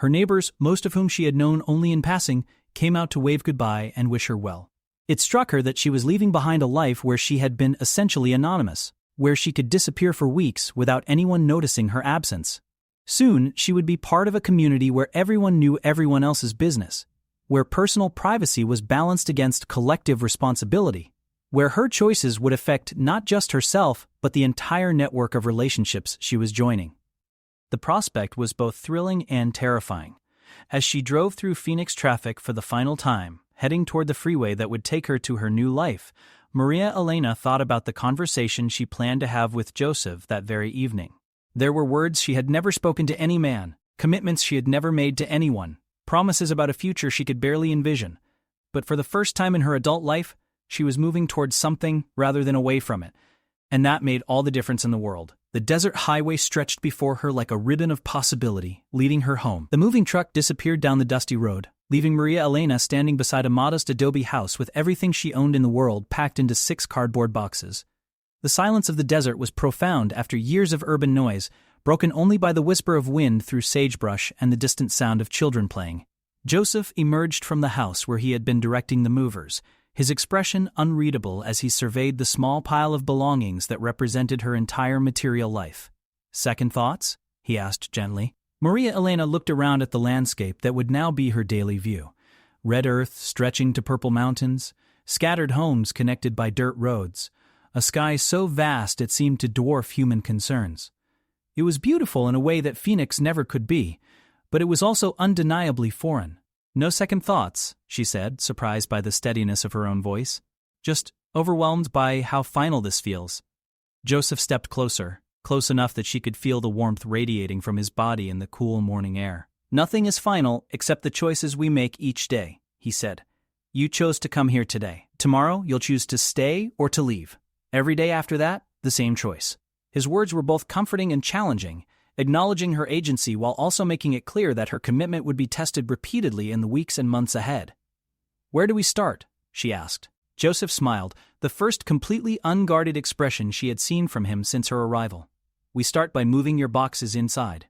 Her neighbors, most of whom she had known only in passing, came out to wave goodbye and wish her well. It struck her that she was leaving behind a life where she had been essentially anonymous, where she could disappear for weeks without anyone noticing her absence. Soon, she would be part of a community where everyone knew everyone else's business, where personal privacy was balanced against collective responsibility, where her choices would affect not just herself but the entire network of relationships she was joining. The prospect was both thrilling and terrifying. As she drove through Phoenix traffic for the final time, heading toward the freeway that would take her to her new life, Maria Elena thought about the conversation she planned to have with Joseph that very evening. There were words she had never spoken to any man, commitments she had never made to anyone, promises about a future she could barely envision. But for the first time in her adult life, she was moving towards something rather than away from it. And that made all the difference in the world. The desert highway stretched before her like a ribbon of possibility, leading her home. The moving truck disappeared down the dusty road, leaving Maria Elena standing beside a modest adobe house with everything she owned in the world packed into 6 cardboard boxes. The silence of the desert was profound after years of urban noise, broken only by the whisper of wind through sagebrush and the distant sound of children playing. Joseph emerged from the house where he had been directing the movers, his expression unreadable as he surveyed the small pile of belongings that represented her entire material life. "Second thoughts?" he asked gently. Maria Elena looked around at the landscape that would now be her daily view. Red earth stretching to purple mountains, scattered homes connected by dirt roads, a sky so vast it seemed to dwarf human concerns. It was beautiful in a way that Phoenix never could be, but it was also undeniably foreign. "No second thoughts," she said, surprised by the steadiness of her own voice. "Just overwhelmed by how final this feels." Joseph stepped closer, close enough that she could feel the warmth radiating from his body in the cool morning air. "Nothing is final except the choices we make each day," he said. "You chose to come here today. Tomorrow you'll choose to stay or to leave. Every day after that, the same choice." His words were both comforting and challenging, acknowledging her agency while also making it clear that her commitment would be tested repeatedly in the weeks and months ahead. "Where do we start?" she asked. Joseph smiled, the first completely unguarded expression she had seen from him since her arrival. "We start by moving your boxes inside.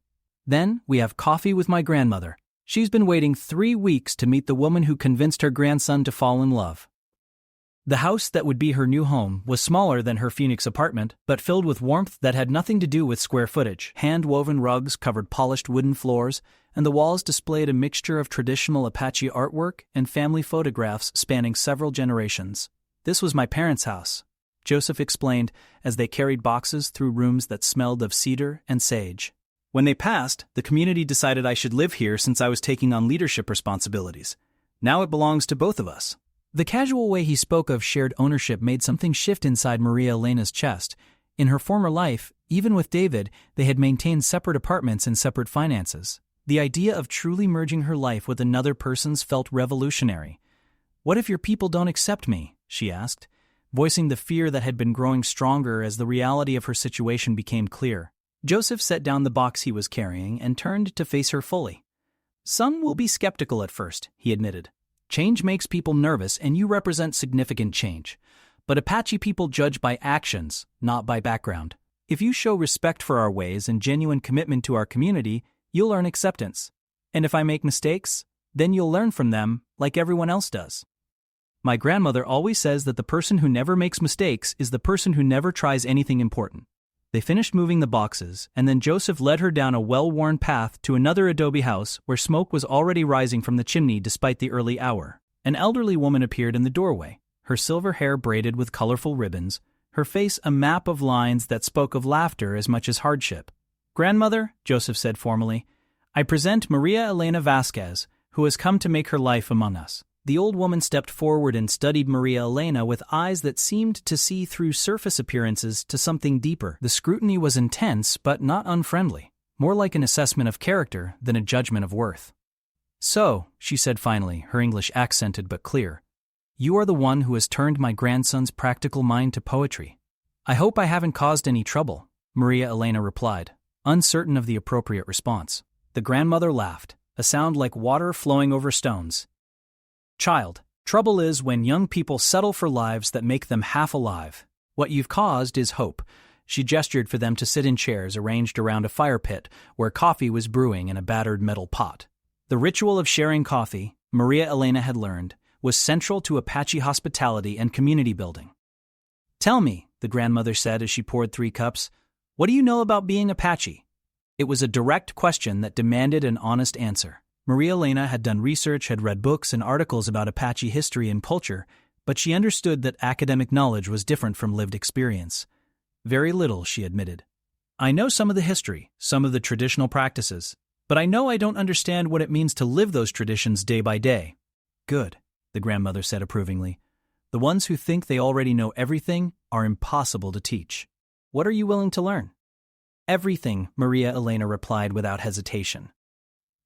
Then we have coffee with my grandmother. She's been waiting 3 weeks to meet the woman who convinced her grandson to fall in love." The house that would be her new home was smaller than her Phoenix apartment, but filled with warmth that had nothing to do with square footage. Hand-woven rugs covered polished wooden floors, and the walls displayed a mixture of traditional Apache artwork and family photographs spanning several generations. "This was my parents' house," Joseph explained as they carried boxes through rooms that smelled of cedar and sage. "When they passed, the community decided I should live here since I was taking on leadership responsibilities. Now it belongs to both of us." The casual way he spoke of shared ownership made something shift inside Maria Elena's chest. In her former life, even with David, they had maintained separate apartments and separate finances. The idea of truly merging her life with another person's felt revolutionary. "What if your people don't accept me?" she asked, voicing the fear that had been growing stronger as the reality of her situation became clear. Joseph set down the box he was carrying and turned to face her fully. "Some will be skeptical at first," he admitted. "Change makes people nervous, and you represent significant change. But Apache people judge by actions, not by background. If you show respect for our ways and genuine commitment to our community, you'll earn acceptance. And if I make mistakes, then you'll learn from them like everyone else does. My grandmother always says that the person who never makes mistakes is the person who never tries anything important." They finished moving the boxes, and then Joseph led her down a well-worn path to another adobe house where smoke was already rising from the chimney despite the early hour. An elderly woman appeared in the doorway, her silver hair braided with colorful ribbons, her face a map of lines that spoke of laughter as much as hardship. "Grandmother," Joseph said formally, "I present Maria Elena Vasquez, who has come to make her life among us." The old woman stepped forward and studied Maria Elena with eyes that seemed to see through surface appearances to something deeper. The scrutiny was intense but not unfriendly, more like an assessment of character than a judgment of worth. "So," she said finally, her English accented but clear, "you are the one who has turned my grandson's practical mind to poetry." "I hope I haven't caused any trouble," Maria Elena replied, uncertain of the appropriate response. The grandmother laughed, a sound like water flowing over stones. "Child, trouble is when young people settle for lives that make them half alive. What you've caused is hope." She gestured for them to sit in chairs arranged around a fire pit where coffee was brewing in a battered metal pot. The ritual of sharing coffee, Maria Elena had learned, was central to Apache hospitality and community building. "Tell me," the grandmother said as she poured 3 cups, "what do you know about being Apache?" It was a direct question that demanded an honest answer. Maria Elena had done research, had read books and articles about Apache history and culture, but she understood that academic knowledge was different from lived experience. "Very little," she admitted. "I know some of the history, some of the traditional practices, but I know I don't understand what it means to live those traditions day by day." "Good," the grandmother said approvingly. The ones who think they already know everything are impossible to teach. What are you willing to learn? Everything, Maria Elena replied without hesitation.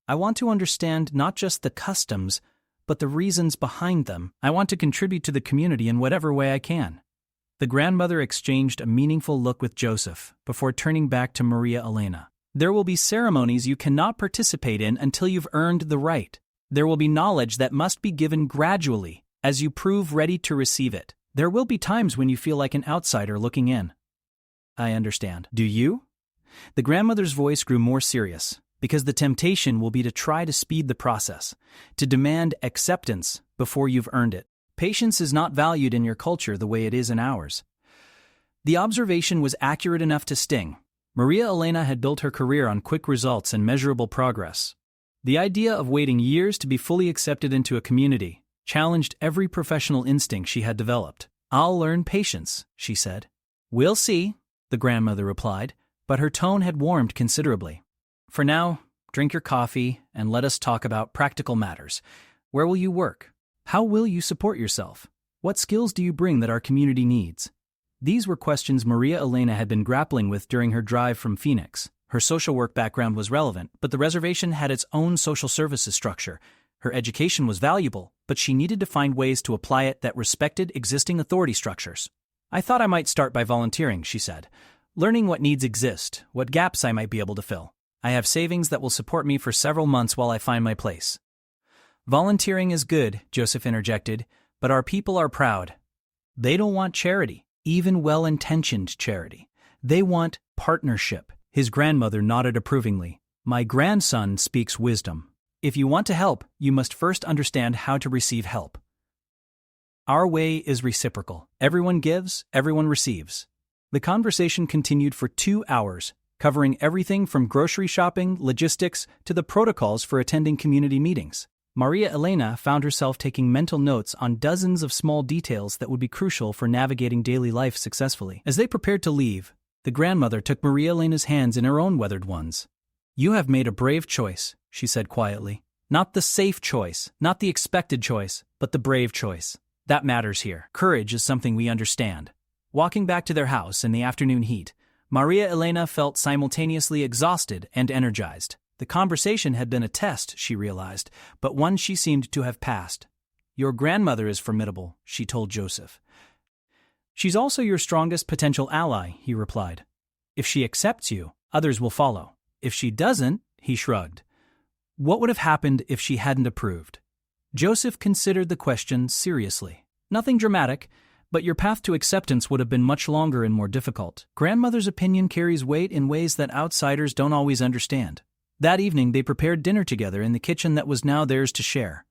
I want to understand not just the customs, but the reasons behind them. I want to contribute to the community in whatever way I can. The grandmother exchanged a meaningful look with Joseph before turning back to Maria Elena. There will be ceremonies you cannot participate in until you've earned the right. There will be knowledge that must be given gradually as you prove ready to receive it. There will be times when you feel like an outsider looking in. I understand. Do you? The grandmother's voice grew more serious, because the temptation will be to try to speed the process, to demand acceptance before you've earned it. Patience is not valued in your culture the way it is in ours. The observation was accurate enough to sting. Maria Elena had built her career on quick results and measurable progress. The idea of waiting years to be fully accepted into a community challenged every professional instinct she had developed. I'll learn patience, she said. We'll see, the grandmother replied, but her tone had warmed considerably. For now, drink your coffee and let us talk about practical matters. Where will you work? How will you support yourself? What skills do you bring that our community needs? These were questions Maria Elena had been grappling with during her drive from Phoenix. Her social work background was relevant, but the reservation had its own social services structure. Her education was valuable, but she needed to find ways to apply it that respected existing authority structures. I thought I might start by volunteering, she said, learning what needs exist, what gaps I might be able to fill. I have savings that will support me for several months while I find my place. Volunteering is good, Joseph interjected, but our people are proud. They don't want charity, even well-intentioned charity. They want partnership. His grandmother nodded approvingly. My grandson speaks wisdom. If you want to help, you must first understand how to receive help. Our way is reciprocal. Everyone gives, everyone receives. The conversation continued for 2 hours, covering everything from grocery shopping, logistics, to the protocols for attending community meetings. Maria Elena found herself taking mental notes on dozens of small details that would be crucial for navigating daily life successfully. As they prepared to leave, the grandmother took Maria Elena's hands in her own weathered ones. You have made a brave choice, she said quietly. Not the safe choice, not the expected choice, but the brave choice. That matters here. Courage is something we understand. Walking back to their house in the afternoon heat, Maria Elena felt simultaneously exhausted and energized. The conversation had been a test, she realized, but one she seemed to have passed. Your grandmother is formidable, she told Joseph. She's also your strongest potential ally, he replied. If she accepts you, others will follow. If she doesn't, he shrugged. What would have happened if she hadn't approved? Joseph considered the question seriously. Nothing dramatic, but your path to acceptance would have been much longer and more difficult. Grandmother's opinion carries weight in ways that outsiders don't always understand. That evening they prepared dinner together in the kitchen that was now theirs to share.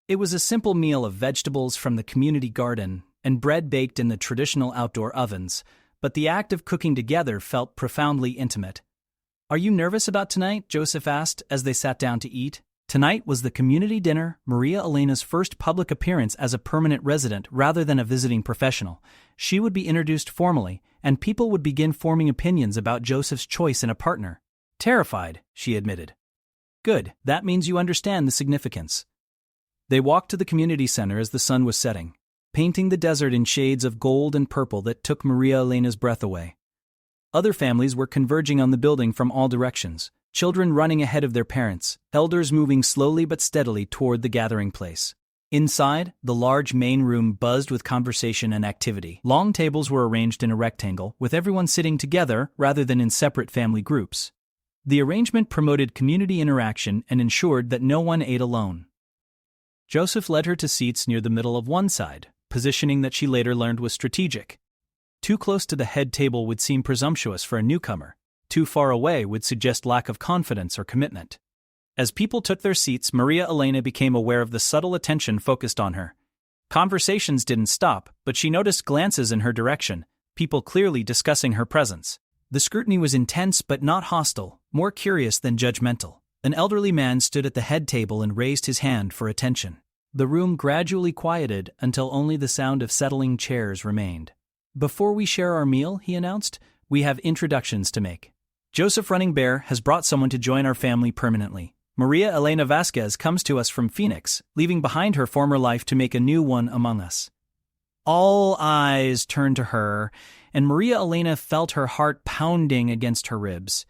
It was a simple meal of vegetables from the community garden and bread baked in the traditional outdoor ovens, but the act of cooking together felt profoundly intimate. Are you nervous about tonight? Joseph asked as they sat down to eat. Tonight was the community dinner, Maria Elena's first public appearance as a permanent resident rather than a visiting professional. She would be introduced formally, and people would begin forming opinions about Joseph's choice in a partner. Terrified, she admitted. Good, that means you understand the significance. They walked to the community center as the sun was setting, painting the desert in shades of gold and purple that took Maria Elena's breath away. Other families were converging on the building from all directions, children running ahead of their parents, elders moving slowly but steadily toward the gathering place. Inside, the large main room buzzed with conversation and activity. Long tables were arranged in a rectangle, with everyone sitting together rather than in separate family groups. The arrangement promoted community interaction and ensured that no one ate alone. Joseph led her to seats near the middle of one side, positioning that she later learned was strategic. Too close to the head table would seem presumptuous for a newcomer. Too far away would suggest lack of confidence or commitment. As people took their seats, Maria Elena became aware of the subtle attention focused on her. Conversations didn't stop, but she noticed glances in her direction, people clearly discussing her presence. The scrutiny was intense but not hostile, more curious than judgmental. An elderly man stood at the head table and raised his hand for attention. The room gradually quieted until only the sound of settling chairs remained. Before we share our meal, he announced, we have introductions to make. Joseph Running Bear has brought someone to join our family permanently. Maria Elena Vasquez comes to us from Phoenix, leaving behind her former life to make a new one among us. All eyes turned to her, and Maria Elena felt her heart pounding against her ribs.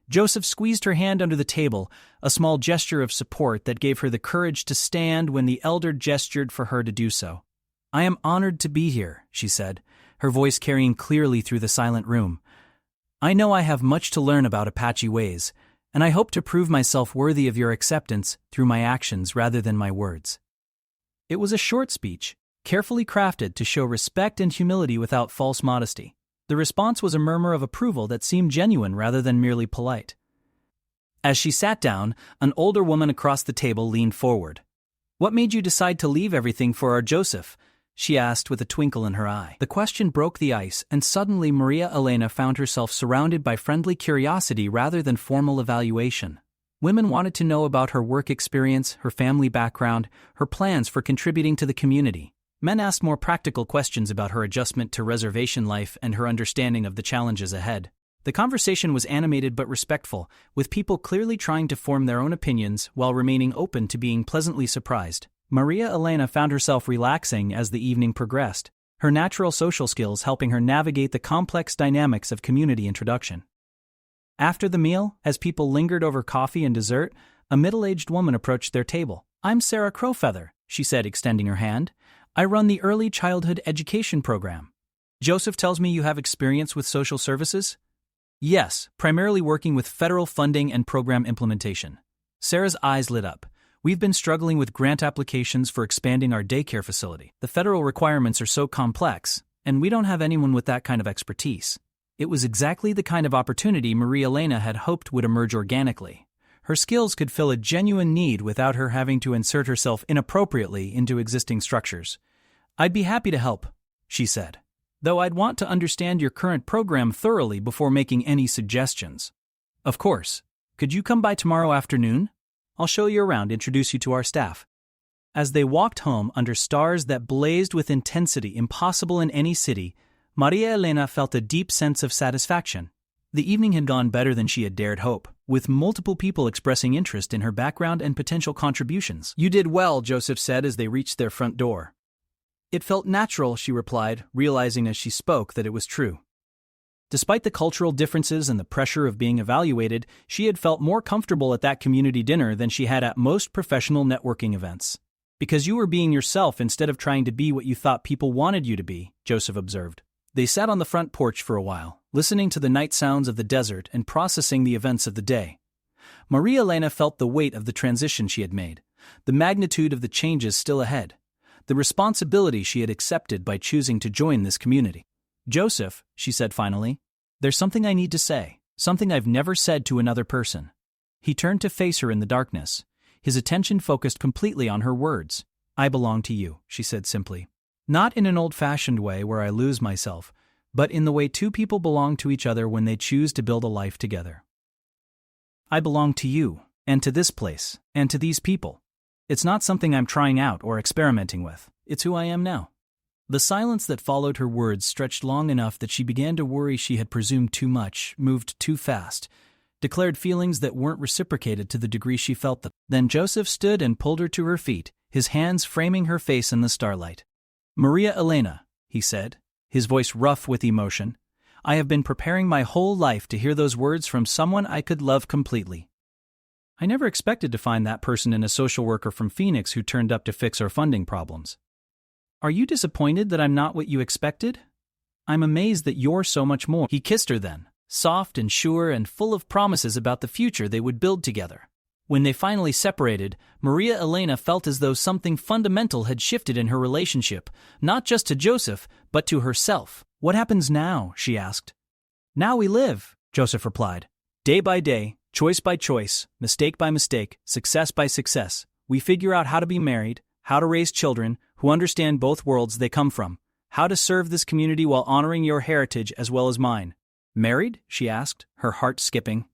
Joseph squeezed her hand under the table, a small gesture of support that gave her the courage to stand when the elder gestured for her to do so. "I am honored to be here," she said, her voice carrying clearly through the silent room. "I know I have much to learn about Apache ways, and I hope to prove myself worthy of your acceptance through my actions rather than my words." It was a short speech, carefully crafted to show respect and humility without false modesty. The response was a murmur of approval that seemed genuine rather than merely polite. As she sat down, an older woman across the table leaned forward. "What made you decide to leave everything for our Joseph?" she asked with a twinkle in her eye. The question broke the ice, and suddenly Maria Elena found herself surrounded by friendly curiosity rather than formal evaluation. Women wanted to know about her work experience, her family background, her plans for contributing to the community. Men asked more practical questions about her adjustment to reservation life and her understanding of the challenges ahead. The conversation was animated but respectful, with people clearly trying to form their own opinions while remaining open to being pleasantly surprised. Maria Elena found herself relaxing as the evening progressed, her natural social skills helping her navigate the complex dynamics of community introduction. After the meal, as people lingered over coffee and dessert, a middle-aged woman approached their table. "I'm Sarah Crowfeather," she said, extending her hand. "I run the Early Childhood Education Program. Joseph tells me you have experience with social services?" "Yes, primarily working with federal funding and program implementation." Sarah's eyes lit up. "We've been struggling with grant applications for expanding our daycare facility. The federal requirements are so complex, and we don't have anyone with that kind of expertise." It was exactly the kind of opportunity Maria Elena had hoped would emerge organically. Her skills could fill a genuine need without her having to insert herself inappropriately into existing structures. "I'd be happy to help," she said, "though I'd want to understand your current program thoroughly before making any suggestions." "Of course. Could you come by tomorrow afternoon? I'll show you around, introduce you to our staff." As they walked home under stars that blazed with intensity impossible in any city, Maria Elena felt a deep sense of satisfaction. The evening had gone better than she had dared hope, with multiple people expressing interest in her background and potential contributions. "You did well," Joseph said as they reached their front door. "It felt natural," she replied, realizing as she spoke that it was true. Despite the cultural differences and the pressure of being evaluated, she had felt more comfortable at that community dinner than she had at most professional networking events. "Because you were being yourself instead of trying to be what you thought people wanted you to be," Joseph observed. They sat on the front porch for a while, listening to the night sounds of the desert and processing the events of the day. Maria Elena felt the weight of the transition she had made, the magnitude of the changes still ahead, the responsibility she had accepted by choosing to join this community. "Joseph," she said finally, "there's something I need to say, something I've never said to another person." He turned to face her in the darkness, his attention focused completely on her words. "I belong to you," she said simply. "Not in an old-fashioned way where I lose myself, but in the way two people belong to each other when they choose to build a life together. I belong to you, and to this place, and to these people. It's not something I'm trying out or experimenting with. It's who I am now." The silence that followed her words stretched long enough that she began to worry she had presumed too much, moved too fast, declared feelings that weren't reciprocated to the degree she felt them. Then Joseph stood and pulled her to her feet, his hands framing her face in the starlight. "Maria Elena," he said, his voice rough with emotion, "I have been preparing my whole life to hear those words from someone I could love completely. I never expected to find that person in a social worker from Phoenix who turned up to fix our funding problems. Are you disappointed that I'm not what you expected? I'm amazed that you're so much more." He kissed her then, soft and sure and full of promises about the future they would build together. When they finally separated, Maria Elena felt as though something fundamental had shifted in her relationship, not just to Joseph, but to herself. "What happens now?" she asked. "Now we live," Joseph replied. "Day by day, choice by choice, mistake by mistake, success by success, we figure out how to be married, how to raise children who understand both worlds they come from, how to serve this community while honoring your heritage as well as mine." "Married?" she asked, her heart skipping.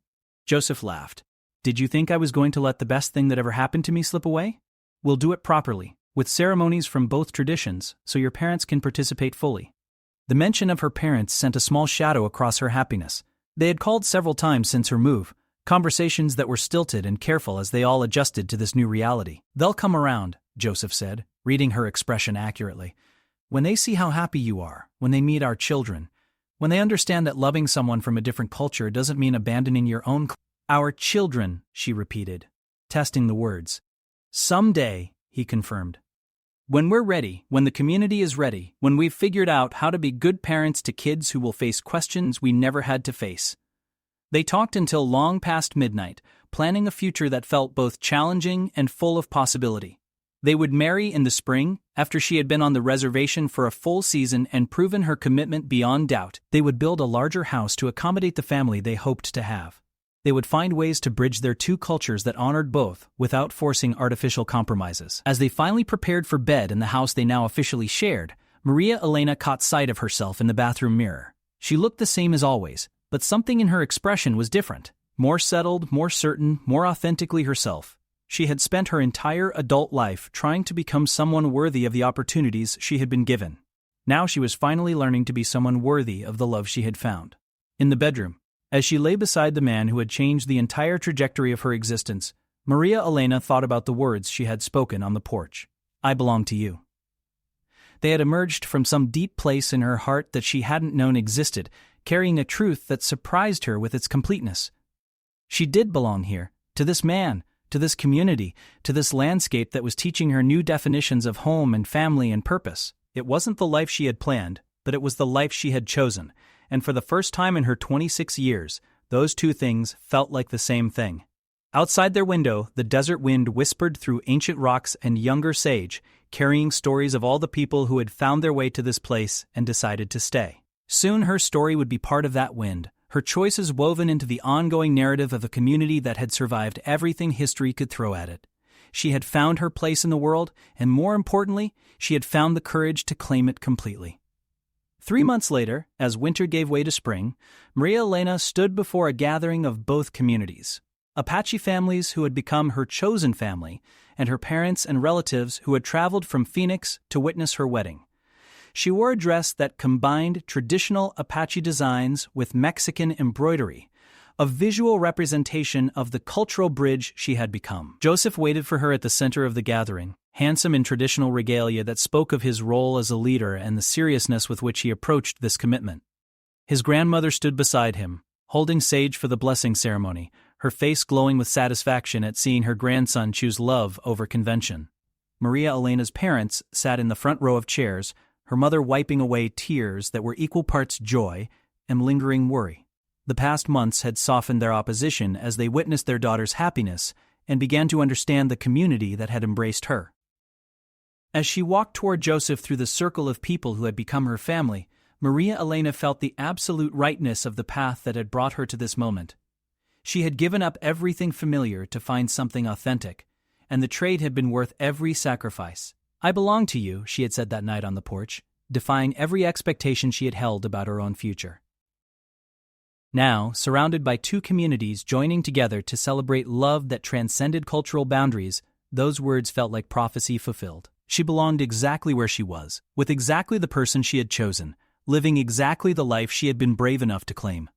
Joseph laughed. "Did you think I was going to let the best thing that ever happened to me slip away? We'll do it properly, with ceremonies from both traditions, so your parents can participate fully." The mention of her parents sent a small shadow across her happiness. They had called several times since her move, conversations that were stilted and careful as they all adjusted to this new reality. "They'll come around," Joseph said, reading her expression accurately. When they see how happy you are, when they meet our children, when they understand that loving someone from a different culture doesn't mean abandoning your own Our children, she repeated, testing the words. Someday, he confirmed. When we're ready, when the community is ready, when we've figured out how to be good parents to kids who will face questions we never had to face. They talked until long past midnight, planning a future that felt both challenging and full of possibility. They would marry in the spring, after she had been on the reservation for a full season and proven her commitment beyond doubt. They would build a larger house to accommodate the family they hoped to have. They would find ways to bridge their two cultures that honored both, without forcing artificial compromises. As they finally prepared for bed in the house they now officially shared, Maria Elena caught sight of herself in the bathroom mirror. She looked the same as always, but something in her expression was different. More settled, more certain, more authentically herself. She had spent her entire adult life trying to become someone worthy of the opportunities she had been given. Now she was finally learning to be someone worthy of the love she had found. In the bedroom, as she lay beside the man who had changed the entire trajectory of her existence, Maria Elena thought about the words she had spoken on the porch. I belong to you. They had emerged from some deep place in her heart that she hadn't known existed, carrying a truth that surprised her with its completeness. She did belong here, to this man, to this community, to this landscape that was teaching her new definitions of home and family and purpose. It wasn't the life she had planned, but it was the life she had chosen, and for the first time in her 26 years, those two things felt like the same thing. Outside their window, the desert wind whispered through ancient rocks and younger sage, carrying stories of all the people who had found their way to this place and decided to stay. Soon her story would be part of that wind, her choices woven into the ongoing narrative of a community that had survived everything history could throw at it. She had found her place in the world, and more importantly, she had found the courage to claim it completely. 3 months later, as winter gave way to spring, Maria Elena stood before a gathering of both communities. Apache families who had become her chosen family, and her parents and relatives who had traveled from Phoenix to witness her wedding. She wore a dress that combined traditional Apache designs with Mexican embroidery, a visual representation of the cultural bridge she had become. Joseph waited for her at the center of the gathering, handsome in traditional regalia that spoke of his role as a leader and the seriousness with which he approached this commitment. His grandmother stood beside him, holding sage for the blessing ceremony, her face glowing with satisfaction at seeing her grandson choose love over convention. Maria Elena's parents sat in the front row of chairs, her mother wiping away tears that were equal parts joy and lingering worry. The past months had softened their opposition as they witnessed their daughter's happiness and began to understand the community that had embraced her. As she walked toward Joseph through the circle of people who had become her family, Maria Elena felt the absolute rightness of the path that had brought her to this moment. She had given up everything familiar to find something authentic, and the trade had been worth every sacrifice. I belong to you, she had said that night on the porch, defying every expectation she had held about her own future. Now, surrounded by two communities joining together to celebrate love that transcended cultural boundaries, those words felt like prophecy fulfilled. She belonged exactly where she was, with exactly the person she had chosen, living exactly the life she had been brave enough to claim.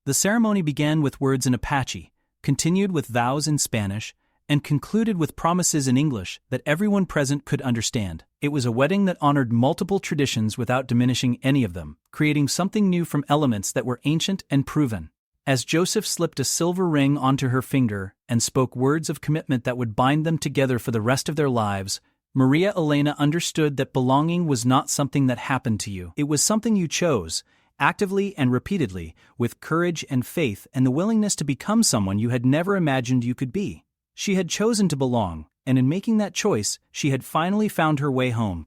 The ceremony began with words in Apache, continued with vows in Spanish, and concluded with promises in English that everyone present could understand. It was a wedding that honored multiple traditions without diminishing any of them, creating something new from elements that were ancient and proven. As Joseph slipped a silver ring onto her finger and spoke words of commitment that would bind them together for the rest of their lives, Maria Elena understood that belonging was not something that happened to you. It was something you chose, actively and repeatedly, with courage and faith and the willingness to become someone you had never imagined you could be. She had chosen to belong, and in making that choice, she had finally found her way home.